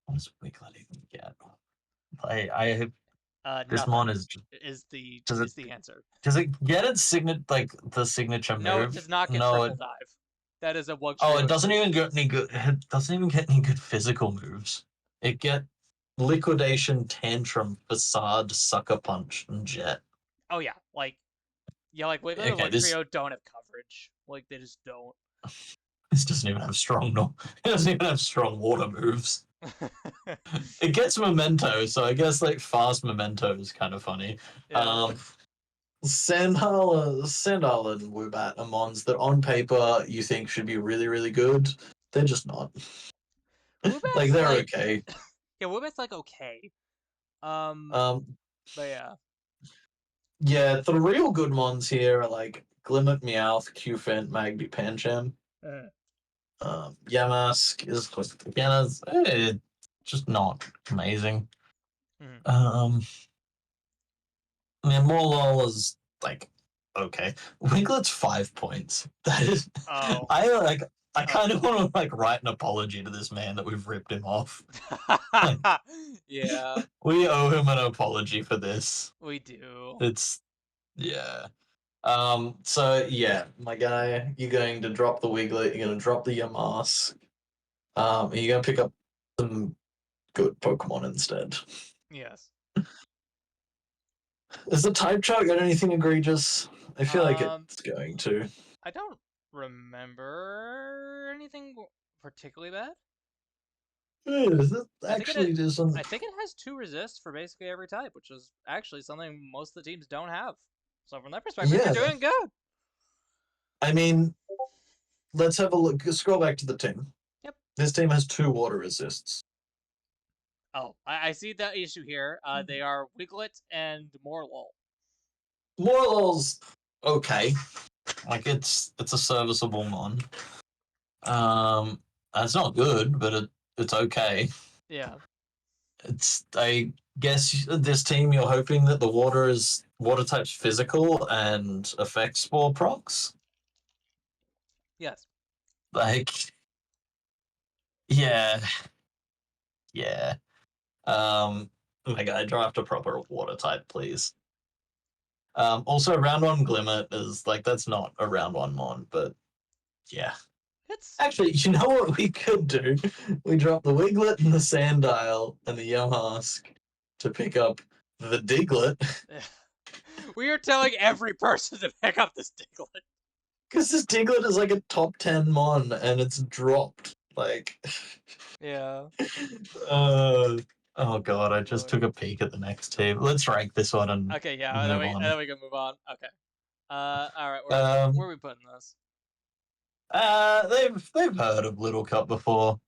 What does Wiglet even get? I this Nothing mon is does it is the answer. does it get its signature No, it move? does not get No. triple dive. That is a one Oh, it trio doesn't exclusive. even get any good. It doesn't even get any good physical moves. It get liquidation, tantrum, facade, sucker punch, and jet. Oh yeah, like Wiggler and Okay, One this Trio don't have coverage. Like they just don't. this doesn't even have strong. No, it doesn't even have strong water moves. It gets memento, so I guess like fast memento is kind of funny. Yeah. Sandal and Woobat are mons that on paper you think should be really, really good. They're just not. Like Woobat's they're like okay. yeah, Woobat's like okay. Um, Um, but yeah. yeah, the real good ones here are like Glimmet, Meowth, Qfint, Magby, Pancham. Uh, Yamask is again just not amazing. mhm. Um, I mean, Morlul is like okay. Wiglet's 5 points. That is, Oh. I like. I kind Okay. of want to like write an apology to this man that we've ripped him off. Like, Yeah, we owe him an apology for this. we do. It's yeah. So yeah, my guy, you're going to drop the Wiglet. You're going to drop the Yamask. And you're going to pick up some good Pokemon instead. Yes. Has the type chart got anything egregious? I feel like Um, it's going to. I don't remember anything particularly bad. That I think it actually doesn't. I think it has two resists for basically every type, which is actually something most of the teams don't have. So from that perspective, you're Yeah, doing good. I mean, let's have a look. Scroll back to the team. Yep. This team has 2 water resists. Oh, I see that issue here. They are Wiglet and Morlul. Morlul's okay. Like it's a serviceable mon. It's not good, but it's okay. Yeah. It's I guess this team you're hoping that the water type's physical and affects spore procs. Yes. Like yeah, yeah. My guy, draft a proper water type, please. Also round one Glimmet is like that's not a round one mon, but yeah. It's Actually, you know what we could do? We drop the Wiglet and the Sandile and the Yamask to pick up the Diglett. we are telling every person to pick up this Diglett. Because this Diglett is like a top 10 mon and it's dropped. Like, Yeah. oh god, I just Boy. took a peek at the next team. Let's rank this one and Okay, yeah, move on. then we can move on. Okay. All right, Um, where are we putting this? they've heard of Little Cup before.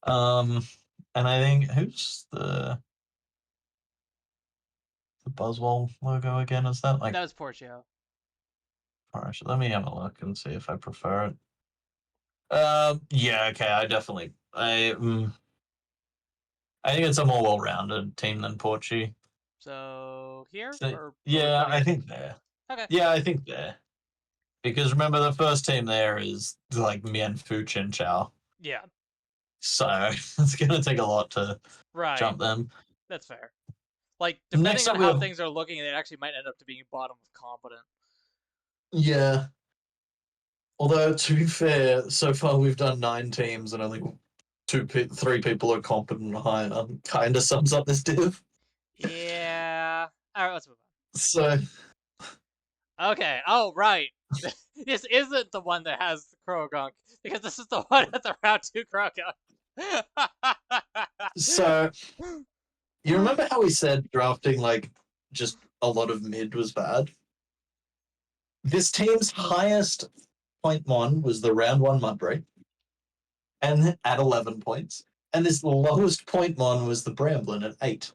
And I think who's the Buzzwole logo again? Is that like? That was Portio. Alright, let me have a look and see if I prefer it. Yeah, okay, I think it's a more well-rounded team than Porchy. So here, So, or where are we yeah, putting I it? think there. Okay. Yeah, I think there. Because remember, the first team there is like Mianfu Chinchao. Yeah. So it's gonna take a lot to Right. jump them. That's fair. Like Next depending on up, we how have things are looking, it actually might end up to being bottom of competent. yeah. Although to be fair, so far we've done 9 teams and only 3 people are competent higher. Kind of sums up this div. Yeah. All right, let's move So on. Okay. Oh, right. This isn't the one that has the Krogunk because this is the one at the round 2 Krogunk. so you remember how we said drafting like just a lot of mid was bad? This team's highest point one was the round one Mudbray, and at 11 points. And this lowest point one was the Bramblin at 8.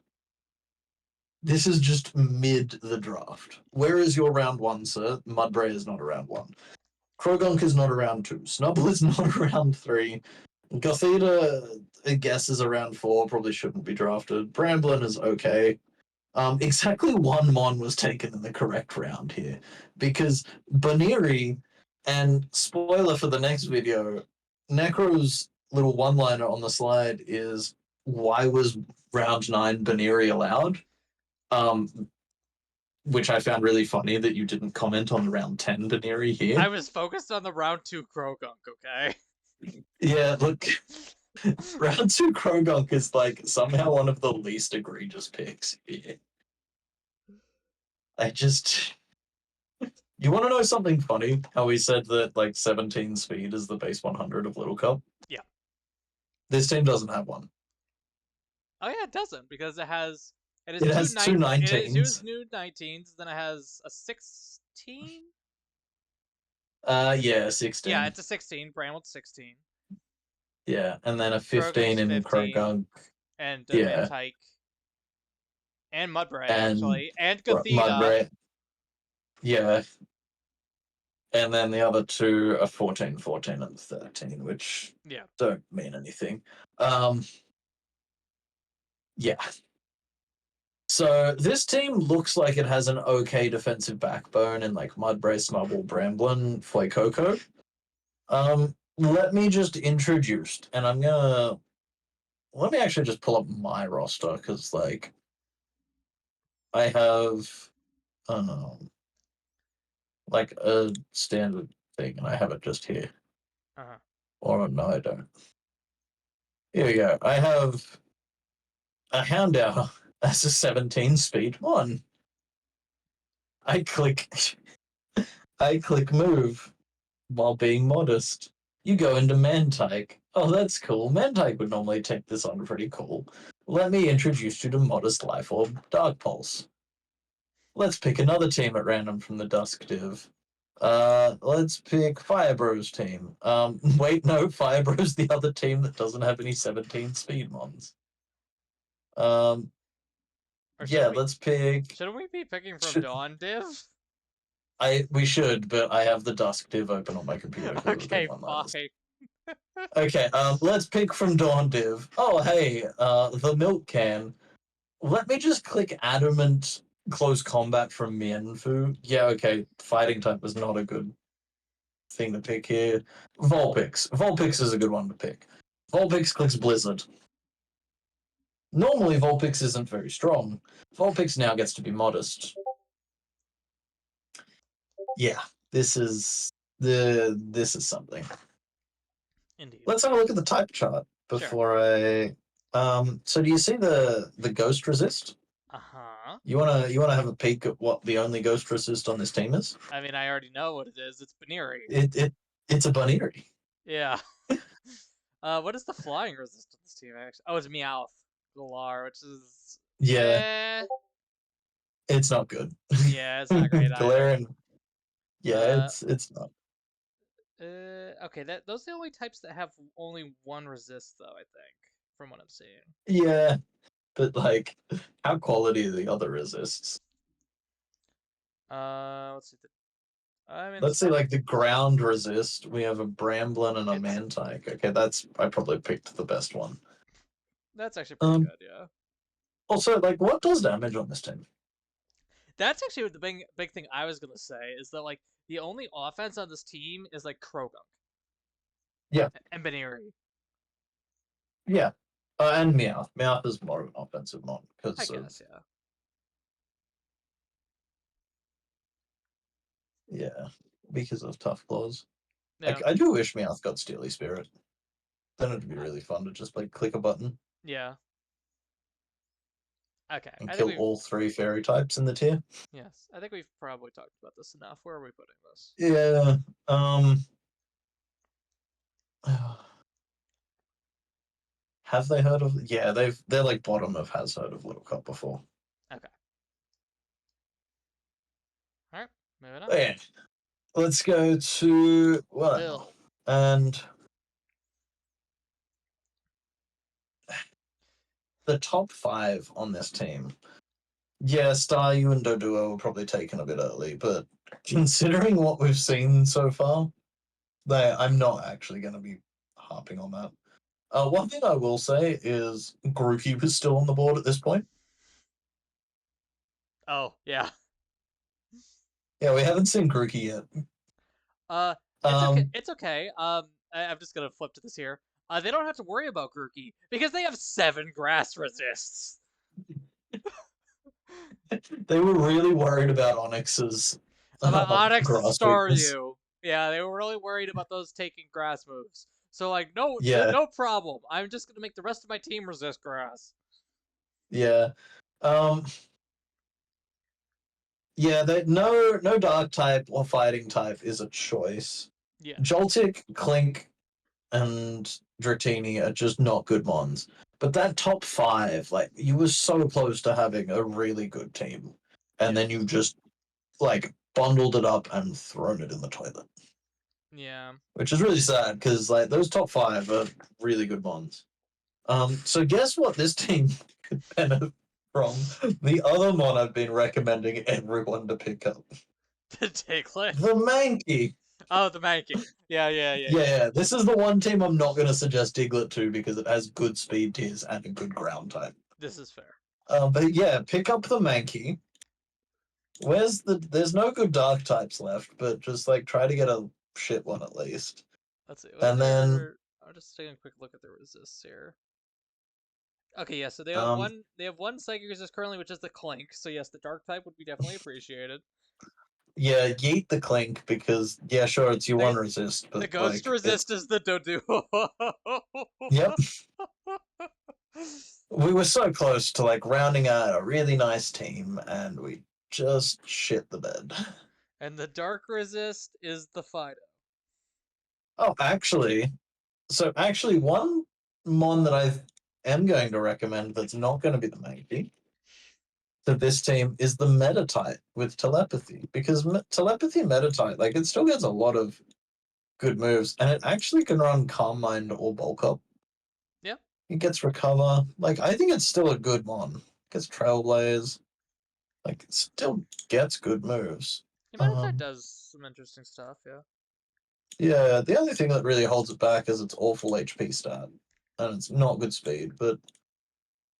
This is just mid the draft. Where is your round one, sir? Mudbray is not a round one. Krogunk is not a round 2. Snubble is not a round 3. Gothita, I guess, is a round 4. Probably shouldn't be drafted. Bramblin is okay. Exactly 1 mon was taken in the correct round here because Baniri, and spoiler for the next video, Necro's little one-liner on the slide is why was round 9 Baneri allowed? Which I found really funny that you didn't comment on the round 10 Baneri here. I was focused on the round 2 Krogunk, okay? Yeah, look, round 2 Krogunk is like somehow one of the least egregious picks here. I just. You want to know something funny? How we said that like 17 speed is the base 100 of Little Cup? Yeah. This team doesn't have one. Oh yeah, it doesn't, because it has It has two 19s. new 19s, then it has a 16. Yeah, Yeah, 16. it's a 16. Bramwell's 16. Yeah, and then a 15 Krogunk's in 15, Krogunk. and Yeah, Mantike, and Mudbray and actually, and Gothita. Mudbray. Yeah, and then the other two are 14, 14, and 13, which Yeah. don't mean anything. Yeah. So this team looks like it has an okay defensive backbone in like Mudbray, Snubble, Bramblin, Fuecoco. Let me just introduce, and let me actually just pull up my roster because like I have like a standard thing, and I have it just here. Uh-huh. Or no, I don't. Here we go. I have a Houndour as a 17 speed one. I click I click move while being modest. You go into Mantike. Oh, that's cool. Mantike would normally take this on pretty cool. Let me introduce you to Modest Life Orb Dark Pulse. Let's pick another team at random from the Dusk div. Let's pick Firebro's team. Wait, no, Firebro's the other team that doesn't have any 17 speed mons. Or Yeah, let's pick. shouldn't we be picking from Dawn Div? We should, but I have the Dusk div open on my computer because it was doing Okay, one letters. fine. Okay, let's pick from Dawn div. Oh, hey, the milk can. Let me just click Adamant Close Combat from Mienfu. Yeah, okay, Fighting type was not a good thing to pick here. Vulpix. Vulpix is a good one to pick. Vulpix clicks Blizzard. Normally, Vulpix isn't very strong. Vulpix now gets to be modest. Yeah, this is something. Indeed. Let's have a look at the type chart Sure. before I. So do you see the ghost resist? Uh-huh. You wanna have a peek at what the only ghost resist on this team is? I mean, I already know what it is. It's Baneri. It's a Bunnery. Yeah. What is the flying resist on this team, actually? Oh, it's Meowth. Galar, which is... Yeah, Eh... it's not good. Yeah, it's not great either. Galarian. Yeah, Uh, it's not. okay, those are the only types that have only one resist, though, I think, from what I'm seeing. Yeah, but like, how quality are the other resists? Let's see. I mean, Let's see, like the ground resist. We have a Bramblin and a it's Mantike. Okay, I probably picked the best one. that's actually pretty good, yeah. Also, like, what does damage on this team? That's actually the big thing I was gonna say is that like the only offense on this team is like Krogunk. Yeah. And Baneri. Yeah. And Meowth. Meowth is more of an offensive mod I because of guess, yeah. yeah, because of tough claws. Yeah. Like I do wish Meowth got Steely Spirit. Then it'd be really fun to just like click a button Yeah. Okay. and I think kill we've all 3 fairy types in the tier. yes. I think we've probably talked about this enough. Where are we putting this? Yeah. Have they heard of? Yeah, they're like bottom of has heard of Little Cup before. Okay. Alright, moving on. Yeah. Let's go to Bill. and the top 5 on this team. Yeah, Staryu and Doduo were probably taken a bit early, but considering what we've seen so far, I'm not actually going to be harping on that. One thing I will say is Grookey was still on the board at this point. Oh, yeah. Yeah, we haven't seen Grookey yet. It's okay. It's okay. I'm just gonna flip to this here. They don't have to worry about Grookey because they have 7 grass resists. They were really worried about Onyx's About Onyx's grass weakness. Staryu. Yeah, they were really worried about those taking grass moves. So like, no, Yeah, no problem. I'm just gonna make the rest of my team resist grass. yeah. Um, yeah, no dark type or fighting type is a choice. Yes. Joltik, Clink, and Dratini are just not good mons. But that top 5, like, you were so close to having a really good team. And then you Yes. just, like, bundled it up and thrown it in the toilet. Yeah. Which is really sad, because, like, those top 5 are really good mons. So guess what this team could benefit from? The other mon I've been recommending everyone to pick up. The Diglett. The Mankey. Oh, the Mankey. Yeah. Yeah, this is the one team I'm not going to suggest Diglett to because it has good speed tiers and a good ground type. This is fair. But yeah, pick up the Mankey. There's no good dark types left, but just like try to get a shit one at least. Let's see. What's And then their? I'll just take a quick look at their resists here. Okay, yeah. So they have um one. They have one psychic resist currently, which is the Clink. So yes, the Dark type would be definitely appreciated. yeah, yeet the Clink because yeah, sure it's your They one resist, the but Ghost like it's resist is the Doduo. yep. We were so close to like rounding out a really nice team and we just shit the bed. And the Dark resist is the Fido. Oh, actually, one mon that I am going to recommend that's not going to be the main key to this team is the Metatite with telepathy because telepathy Metatite, like it still gets a lot of good moves and it actually can run Calm Mind or Bulk Up. Yeah. It gets Recover. Like I think it's still a good mon. It gets Trailblaze. Like it still gets good moves. Humanitide Um, does some interesting stuff, yeah. yeah, the only thing that really holds it back is its awful HP stat, and it's not good speed, but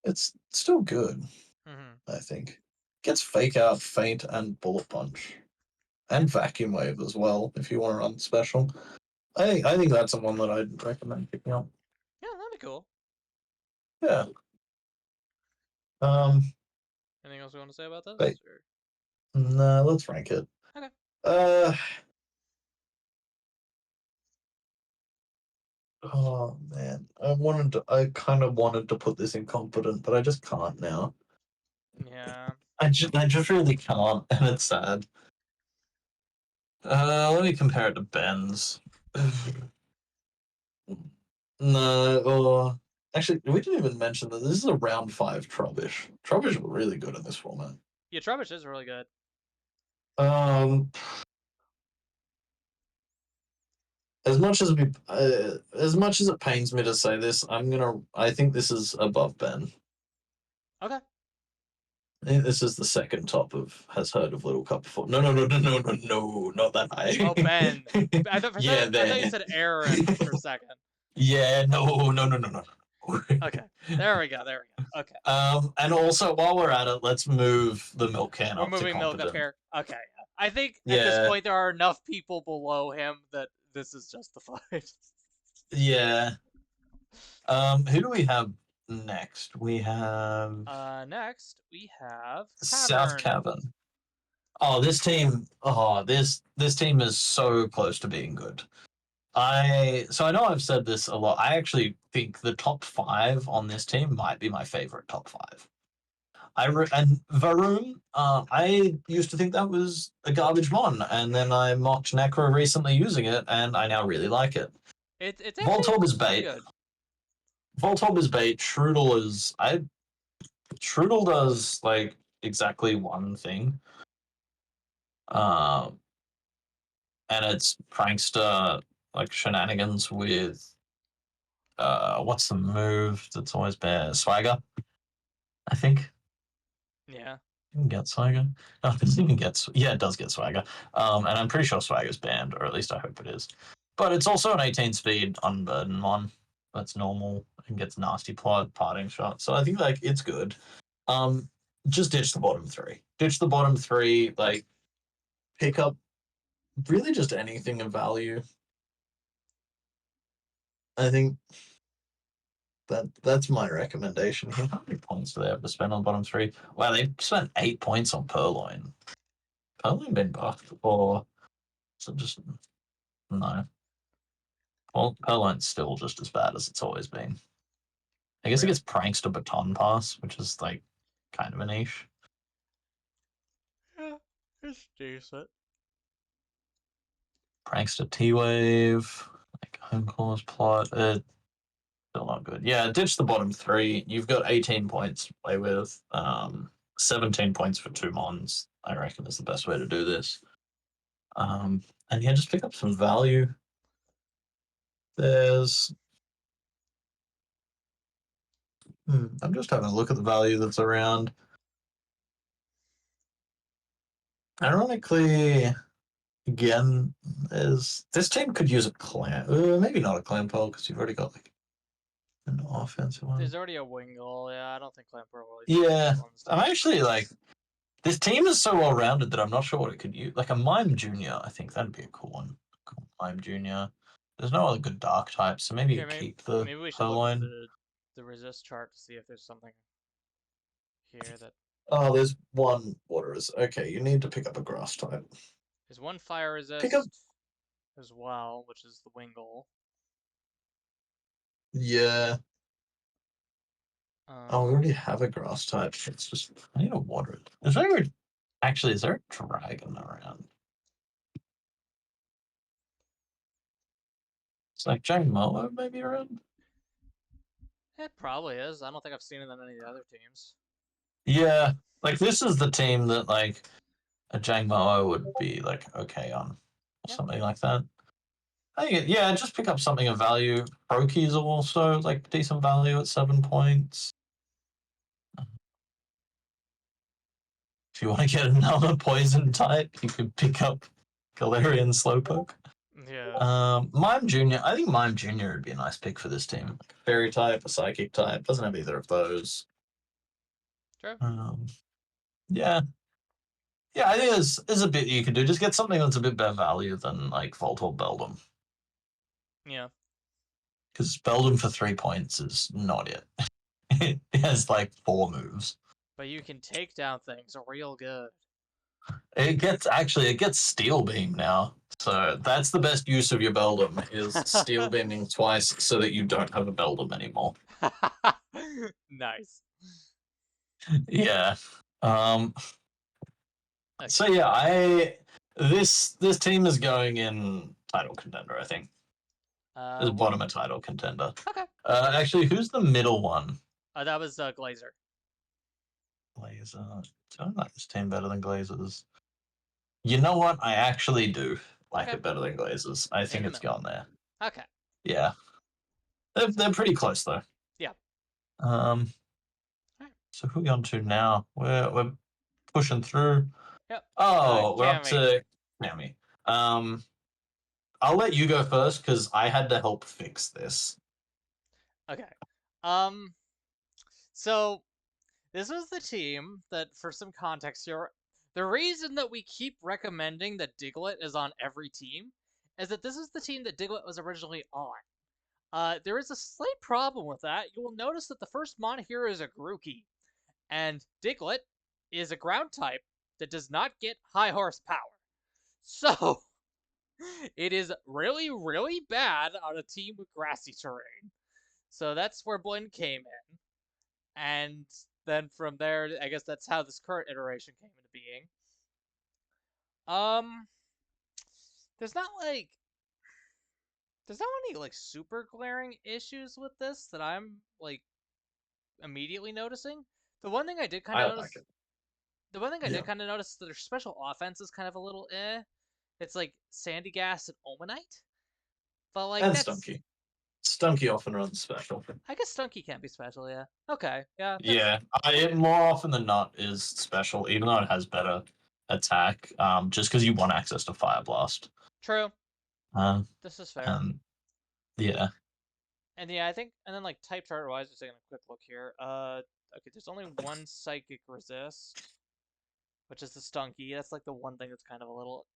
it's still good. Mm-hmm. I think gets Fake Out, Faint, and Bullet Punch, Yeah. and Vacuum Wave as well if you want to run special. I think that's the one that I'd recommend picking up. Yeah, that'd be cool. Yeah. Um. Anything else you want to say about this? Wait. No, let's rank it. Okay. Uh. Oh man, I kind of wanted to put this in competent, but I just can't now. Yeah. I just really can't, and it's sad. Let me compare it to Ben's. No, or actually, we didn't even mention that this is a round 5 Trubbish. Trubbish were really good in this format. Yeah, Trubbish is really good. Um, as much as it pains me to say this, I think this is above Ben. Okay. I think this is the second top of has heard of Little Cup before. No, not that high. Oh, Ben. Yeah, I thought you there. said Aaron for a second. Yeah, no. Okay. There we go. Okay. And also while we're at it, let's move the milk can We're up to moving Milk up competent. here. Okay. I think at this Yeah, point there are enough people below him that this is justified. yeah. Who do we have next? We have Next we have South Cavern. Cavern. Oh, this team. Oh, this team is so close to being good. I know I've said this a lot. I actually think the top 5 on this team might be my favorite top 5. And Varoom, I used to think that was a garbage mon, and then I mocked Necro recently using it, and I now really like it. It's actually Voltorb is pretty bait. good. Voltorb is bait. Strudel is Strudel does like exactly one thing, um, and it's prankster like shenanigans with what's the move that's always been swagger. I think Yeah. you can get swagger. No, it doesn't even get. Yeah, it does get swagger. And I'm pretty sure swagger's banned, or at least I hope it is. But it's also an 18 speed unburden one. That's normal and gets nasty parting shot. So I think like it's good. Um, just ditch the bottom 3. Ditch the bottom 3. Like pick up really just anything of value. I think That's my recommendation here. How many points do they have to spend on bottom three? Wow, they spent 8 points on Purloin. Purloin been buffed, or so just no. Well, Purloin's still just as bad as it's always been. I guess it gets Prankster Baton Pass, which is like kind of a niche. Yeah, it's decent. Prankster T-Wave, like Home Claws Plot, still not good. Yeah, ditch the bottom three. You've got 18 points to play with. 17 points for 2 Mons, I reckon is the best way to do this. And yeah, just pick up some value. There's... I'm just having a look at the value that's around. Ironically, again, this team could use a clan. Maybe not a clan pole because you've already got like an offensive one. There's already a Wingle. Yeah, I don't think Clamp really. Yeah, I'm actually like, this team is so well rounded that I'm not sure what it could use. Like a Mime Junior, I think that'd be a cool one. Cool Mime Junior. There's no other good dark types, so maybe you keep the maybe we should look at Purloin. the resist chart to see if there's something here that. Oh, there's one water resist. Okay, you need to pick up a grass type. There's one fire resist Pick up. as well, which is the Wingle. Yeah. Oh, we already have a grass type. It's just, I need to water it. Is there actually, is there a dragon around? It's like Moa maybe around? It probably is. I don't think I've seen it on any of the other teams. Yeah, like this is the team that like a Moa would be like okay on, or something like that. I think, yeah, just pick up something of value. Prokies are also like decent value at 7 points. If you want to get another poison type, you could pick up Galarian Slowpoke. Yeah. Mime Junior. I think Mime Junior would be a nice pick for this team. Like a fairy type, a psychic type. Doesn't have either of those. True. Yeah. Yeah, I think there's a bit you can do. Just get something that's a bit better value than like Volt or Beldum. Yeah. Because Beldum for 3 points is not it. It has like 4 moves. But you can take down things real good. It gets Steel Beam now. So that's the best use of your Beldum, is Steel Beaming twice so that you don't have a Beldum anymore. Nice. Yeah. So yeah, this team is going in title contender, I think. Is bottom of title contender. Okay. Actually, who's the middle one? That was Glazer. Glazer. Do I like this team better than Glazer's? You know what? I actually do like it better than Glazer's. I think it's gone there. Okay. Yeah. They're pretty close though. Yeah. So who are we on to now? We're pushing through. Yep. Oh, we're up to Cammy. I'll let you go first because I had to help fix this. Okay. So this was the team that, for some context here, the reason that we keep recommending that Diglett is on every team is that this is the team that Diglett was originally on. There is a slight problem with that. You will notice that the first mon here is a Grookey, and Diglett is a ground type that does not get high horsepower. So, it is really, really bad on a team with grassy terrain. So that's where Blin came in. And then from there, I guess that's how this current iteration came into being. There's not any like super glaring issues with this that I'm like immediately noticing. The one thing I did kind of notice, is that their special offense is kind of a little eh. It's like Sandy Gas and Omanite, but like and Stunky. Stunky often runs special. I guess Stunky can't be special, yeah. Okay, yeah. Yeah, it more often than not is special, even though it has better attack. Just because you want access to Fire Blast. True. This is fair. Yeah. And yeah, I think, and then like type chart wise, just taking a quick look here. Okay, there's only one psychic resist, which is the Stunky. That's like the one thing that's kind of a little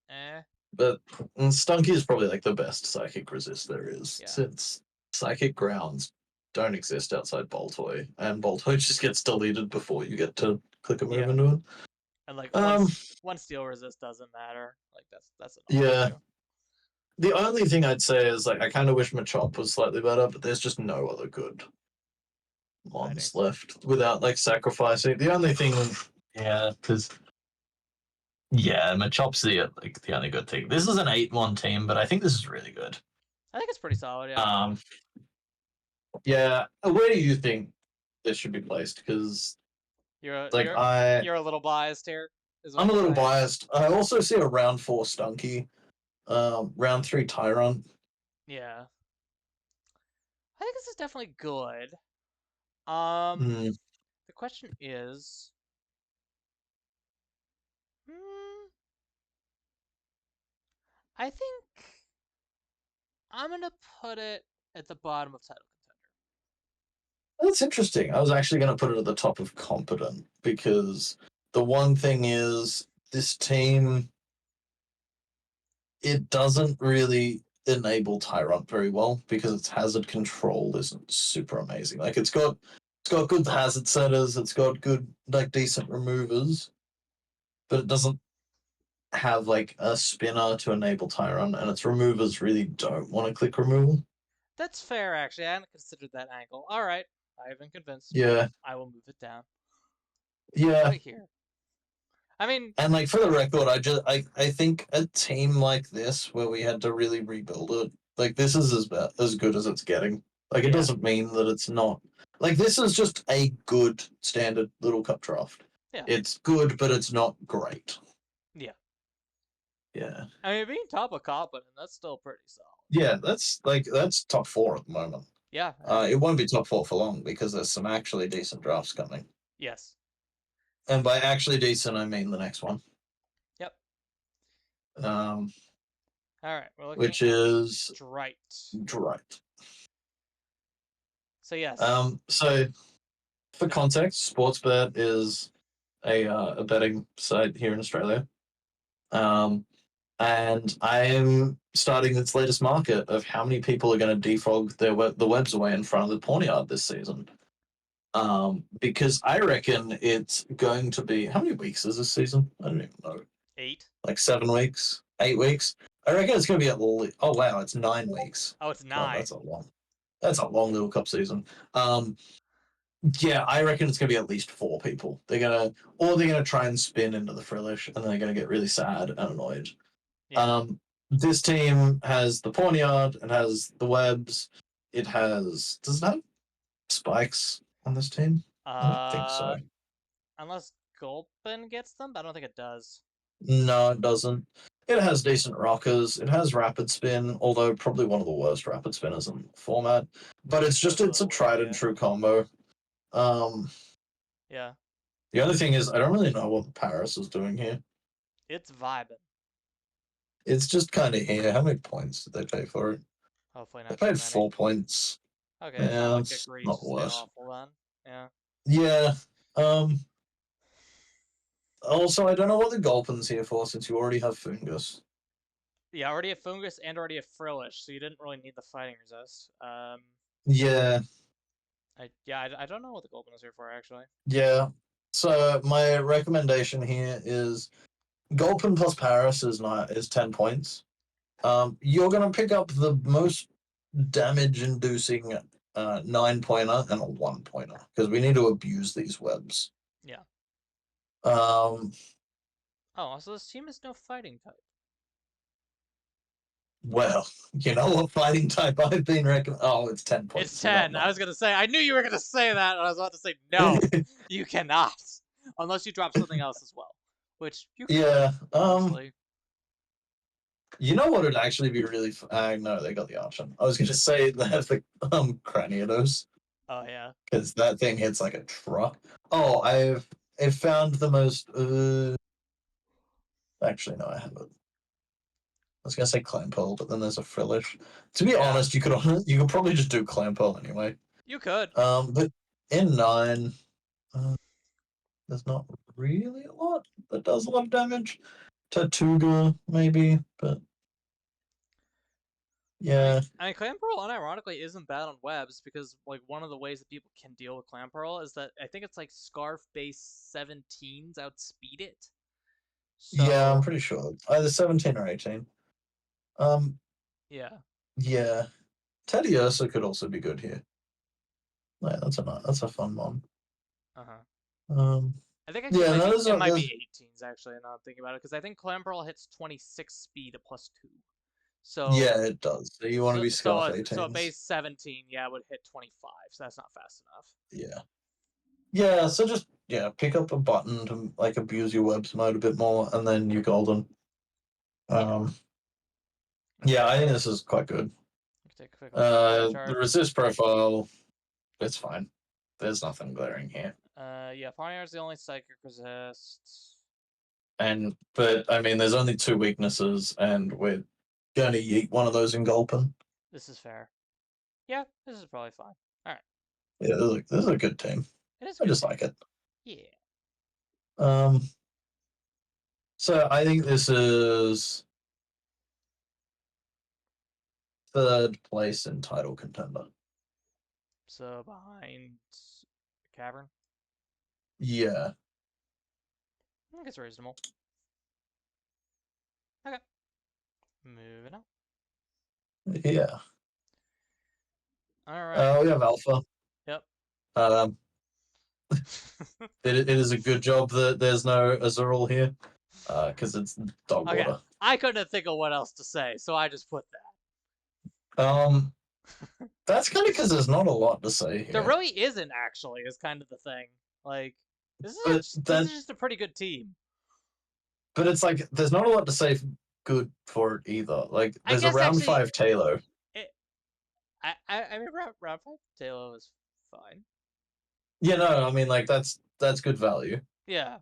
eh. But Stunky is probably like the best psychic resist there is, Yeah. since psychic grounds don't exist outside Boltoy, and Boltoy just gets deleted before you get to click a move Yeah. into it. And like Um, one steel resist doesn't matter. Like that's annoying yeah. too. The only thing I'd say is like I kind of wish Machop was slightly better, but there's just no other good mons Fightings. left without like sacrificing. The only thing, yeah, because yeah, Machop's the only good thing. This is an 8-1 team, but I think this is really good. I think it's pretty solid. Yeah. Yeah. Where do you think this should be placed? Because You're like you're I, you're a little biased here, is what I'm a you're little saying. biased. I also see a round 4 Stunky, round 3 Tyrant. Yeah. I think this is definitely good. Um, Mm. the question is, hmm, I think I'm gonna put it at the bottom of title contender. That's interesting. I was actually going to put it at the top of competent because the one thing is this team, it doesn't really enable Tyrant very well because its hazard control isn't super amazing. Like it's got good hazard setters, it's got good like decent removers, but it doesn't have like a spinner to enable Tyrant, and its removers really don't want to click removal. That's fair, actually. I hadn't considered that angle. All right, I have been convinced. Yeah, I will move it down. Put yeah. it here. I mean, And like for the record, I think a team like this where we had to really rebuild it, like this is as good as it's getting. Like it yeah, doesn't mean that it's not. Like this is just a good standard little cup draft. yeah, It's good, but it's not great. yeah. Yeah. I mean, being top of competent, that's still pretty solid. Yeah, that's top four at the moment. Yeah, and It won't be top four for long because there's some actually decent drafts coming. yes, And by actually decent, I mean the next one. yep. Um, All right, we're looking which at is Drite. right. So yes, So for context, Sportsbet is a betting site here in Australia. And I'm starting its latest market of how many people are going to defrog the webs away in front of the porn yard this season. Because I reckon it's going to be how many weeks is this season? I don't even know. 8. Like 7 weeks, 8 weeks. I reckon it's going to be at least. Oh wow, it's 9 weeks. Oh, it's God, 9. that's a long. That's a long little cup season. Yeah, I reckon it's gonna be at least 4 people. They're gonna try and spin into the Frillish, and they're gonna get really sad and annoyed. Yeah. This team has the Pawnyard, it has the webs, it has. Does it have spikes on this team? I don't think Uh, so. unless Gulpin gets them, but I don't think it does. No, it doesn't. It has decent rockers. It has rapid spin, although probably one of the worst rapid spinners in the format. But Yeah, it's just that's a it's a little weird. tried and Yeah. true combo. Um, Yeah. the other thing is I don't really know what Paris is doing here. It's vibing. It's just kind of here. How many points did they pay for it? Hopefully They not too paid many. 4 points. Okay, it's not Yeah, like it's not egregiously worse. awful then. Yeah. Yeah. Um. Also, I don't know what the Gulpin's here for since you already have Fungus. Yeah, already a Fungus and already a Frillish, so you didn't really need the fighting resist. Yeah. I don't know what the Gulpin is here for actually. Yeah. So my recommendation here is Gulpin plus Paris is 10 points. You're gonna pick up the most damage-inducing 9 pointer and a 1 pointer because we need to abuse these webs. Yeah. Um, Oh, so this team is no fighting type. well, you know what fighting type I've been recommending? Oh, it's 10 It's points, so not 10. I 9. was gonna say, I knew you were gonna say that, and I was about to say, no, you cannot. Unless you drop something else as well. Which you could, Yeah. honestly. You know what would actually be really? No, they got the option. I was gonna say they have the Craniados Oh, yeah. because that thing hits like a truck. Oh, I've found the most. Actually, no, I haven't. I was gonna say Clam Pearl, but then there's a Frillish. To be Yeah. honest, you could probably just do Clam Pearl anyway. You could. But in 9, uh, there's not really a lot that does a lot of damage. Tortuga maybe, but Yeah. I mean, Clam Pearl unironically isn't bad on webs because like one of the ways that people can deal with Clam Pearl is that I think it's like Scarf base 17s outspeed it. Yeah, I'm So pretty sure. Either 17 or 18. yeah. Yeah. Teddy Ursa could also be good here. Yeah, that's a fun one. Uh-huh. Um, I think actually yeah, no, it might there's be 18s actually. Now I'm thinking about it because I think Clam Pearl hits 26 speed at +2. So yeah, it does. So you want to be scarf so a 18s. base 17 would hit 25. So that's not fast enough. Yeah. Yeah, so just pick up a button to like abuse your webs mode a bit more, and then you're golden. Yeah. Um, Okay. I think this is quite good. Take a quick look at the party The chart. resist profile, it's fine. There's nothing glaring here. Yeah, Pioneer is the only psychic resist. But I mean, there's only two weaknesses, and we're gonna yeet one of those in Gulpin. This is fair. Yeah, this is probably fine. All right. Yeah, this is a good team. It is a I good just team. like it. Yeah. So I think this is third place in title contender. So behind Cavern. Yeah. I think it's reasonable. Okay. Moving on. Yeah. All right. We have Alpha. Yep. Um, it is a good job that there's no Azurill here, because it's dog Okay. water. I couldn't think of what else to say, so I just put Um, that. that's kind of because there's not a lot to say There here. really isn't actually, is kind of the thing. Like But this is just a pretty good team. but it's like there's not a lot to say good for it either. Like I there's a guess round actually, 5 Talo. I mean round 5 Taylor was fine. Yeah, no, I mean like that's good value. Yeah.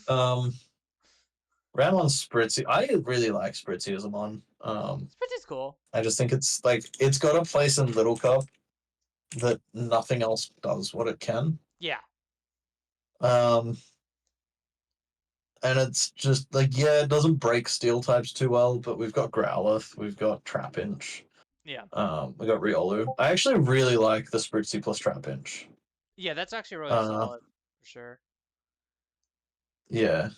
Um, round 1 Spritzy. I really like Spritzy as a mon. Spritzy's cool. I just think it's like it's got a place in Little Cup that nothing else does what it can. Yeah. Um, and it's just like it doesn't break steel types too well, but we've got Growlithe, we've got Trapinch, Yeah. we got Riolu. I actually really like the Spritzy plus Trapinch. Yeah, that's actually really Uh, solid for sure. yeah,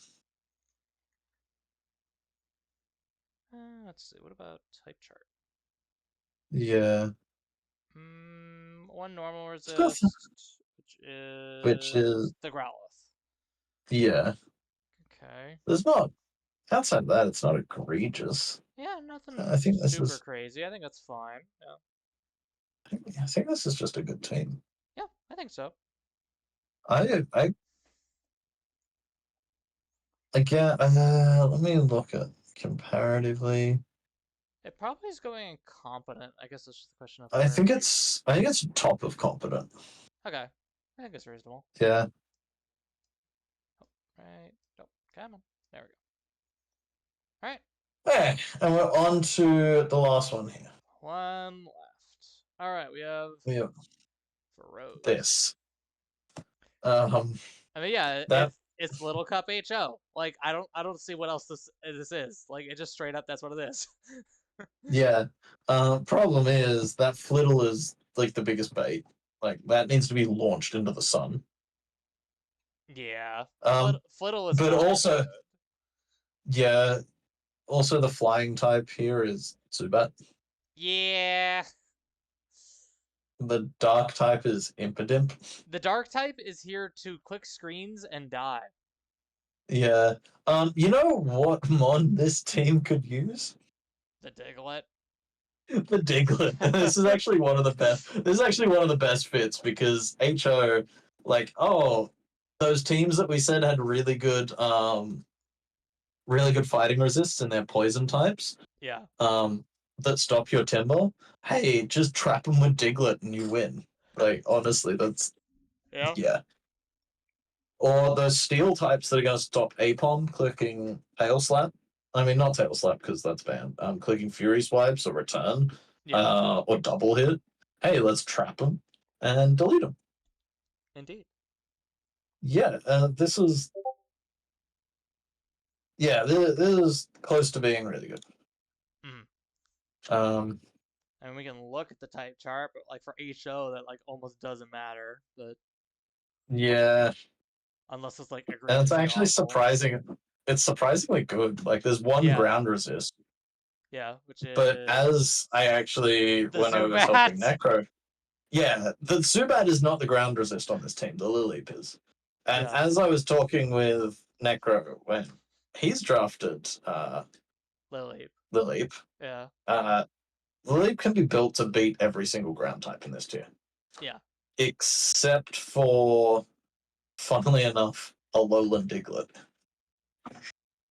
Let's see. What about type chart? yeah. One normal Stuff, resist, which which is is the Growlithe. yeah. Okay. There's not outside of that. It's not egregious. Yeah, I nothing think this super is. crazy. I think that's fine. Yeah. I think this is just a good team. Yeah, I think so. I again. Let me look at comparatively. It probably is going incompetent. I guess it's just a question of I where. think it's top of competent. Okay. I think it's reasonable. Yeah. Oh, right. Nope. Come on. There we go. Alright. Hey, and we're on to the last one here. One left. Alright, we have We have Feroz. this. I mean, yeah, That it's Little Cup HO. Like, I don't see what else this is. Like, it just straight up that's what it is. yeah. Problem is that Flittle is like the biggest bait. Like that needs to be launched into the sun. Yeah. Um, Flittle is but not also, good. yeah, also the flying type here is Zubat. Yeah. The dark type is Impidimp. The dark type is here to click screens and die. Yeah. You know what mon this team could use? The Diglett. The Diglett. This is actually one of the best. This is actually one of the best fits because HO, like, those teams that we said had really good fighting resists in their poison types. Yeah. That stop your timber. Hey, just trap them with Diglett and you win. Like, honestly, that's yeah. Or those steel types that are going to stop Apom clicking Tail Slap. I mean, not Tail Slap because that's banned. Clicking Fury Swipes or Return, Yeah. or Double Hit. Hey, let's trap them and delete them. Indeed. Yeah, this is. Yeah, this is close to being really good. Mm. I mean, we can look at the type chart, but like for HO, that like almost doesn't matter. But yeah, unless it's like and it's egregiously actually awful. surprising. It's surprisingly good. Like, there's one Yeah, ground resist, yeah, which but is as I actually, the when I was helping Zubat. Necro, yeah, the Zubat is not the ground resist on this team. The Lilip is. And Yeah, as I was talking with Necro when he's drafted Lily. Lilip, Yeah, uh, Lilip can be built to beat every single ground type in this tier, yeah. except for, funnily enough, a Lowland Diglett,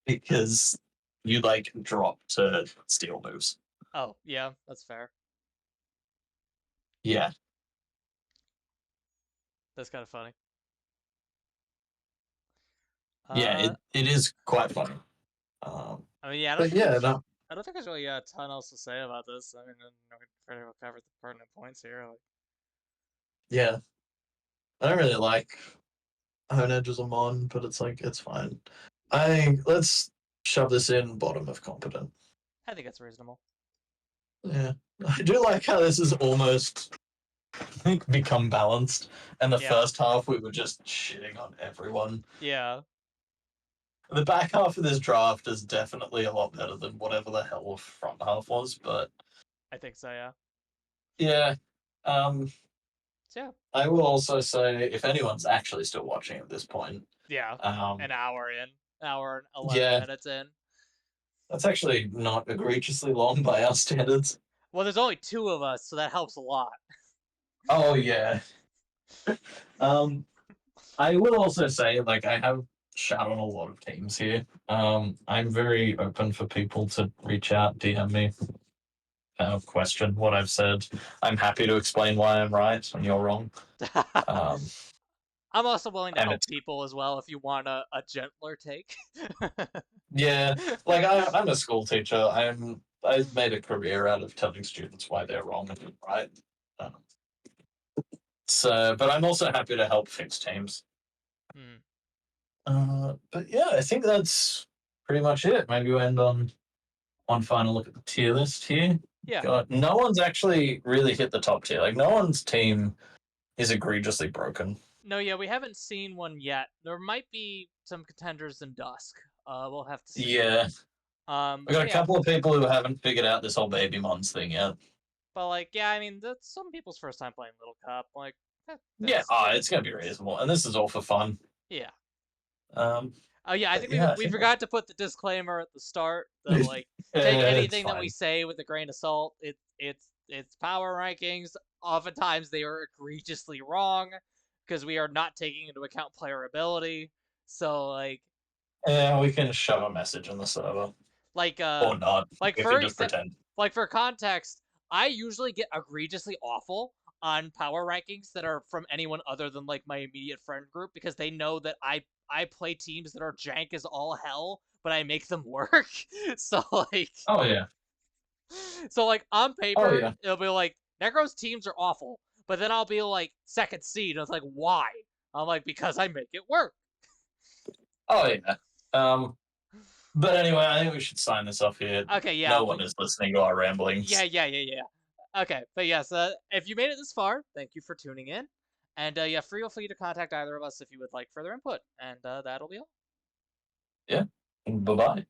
because you like drop to steel moves. Oh, yeah, that's fair. Yeah, That's kind of funny. yeah, Uh, it is quite funny. I mean, yeah, But yeah, no, I don't think there's really a ton else to say about this. I mean, we pretty well covered the pertinent points here. Like, yeah, I don't really like Hone Edge as a mon, but it's like it's fine. Let's shove this in bottom of competent. I think that's reasonable. Yeah, I do like how this is almost become balanced. And the Yeah, first half we were just shitting on everyone. yeah, The back half of this draft is definitely a lot better than whatever the hell the front half was. But I think so. Yeah, yeah, um, so, yeah, I will also say if anyone's actually still watching at this point, yeah. um, An hour in, hour and 11 yeah, minutes in. that's actually not egregiously long by our standards. Well, there's only two of us, so that helps a lot. Oh yeah. Um, I will also say, like, I have shot on a lot of teams here. I'm very open for people to reach out, DM me, question what I've said. I'm happy to explain why I'm right and you're wrong. Um, I'm also willing to and help it's people as well if you want a gentler take. yeah, like I'm a school teacher. I've made a career out of telling students why they're wrong and right. Um, so, but I'm also happy to help fix teams. Hmm. But yeah, I think that's pretty much it. Maybe we'll end on one final look at the tier list here. Yeah. God, no one's actually really hit the top tier. Like, no one's team is egregiously broken. No, yeah, we haven't seen one yet. There might be some contenders in Dusk. We'll have to see. Yeah, we got But a yeah, couple of people who haven't figured out this whole baby mons thing yet. but like, yeah, I mean, that's some people's first time playing Little Cup. Like, Yeah, that's it's gonna be reasonable, and this is all for fun. yeah. Um, Oh yeah, I but think yeah, I we think forgot to put the disclaimer at the start that that, like take it's anything that we fine. say with a grain of salt. It's power rankings. Oftentimes they are egregiously wrong because we are not taking into account player ability. So Yeah, we can shove a message on the server like uh or not. like We for can just example, pretend. like for context, I usually get egregiously awful on power rankings that are from anyone other than like my immediate friend group because they know that I play teams that are jank as all hell, but I make them work. so like Oh yeah. so like on Oh paper yeah. it'll be like Necro's teams are awful, but then I'll be like second seed and it's like why? I'm like because I make it work. Oh yeah. Um, but anyway, I think we should sign this off here. Okay, yeah, No one is listening to our yeah, ramblings. yeah, yeah, yeah. Okay, but yes, if you made it this far, thank you for tuning in. And yeah, feel free to contact either of us if you would like further input. And that'll be all. Yeah. Bye bye.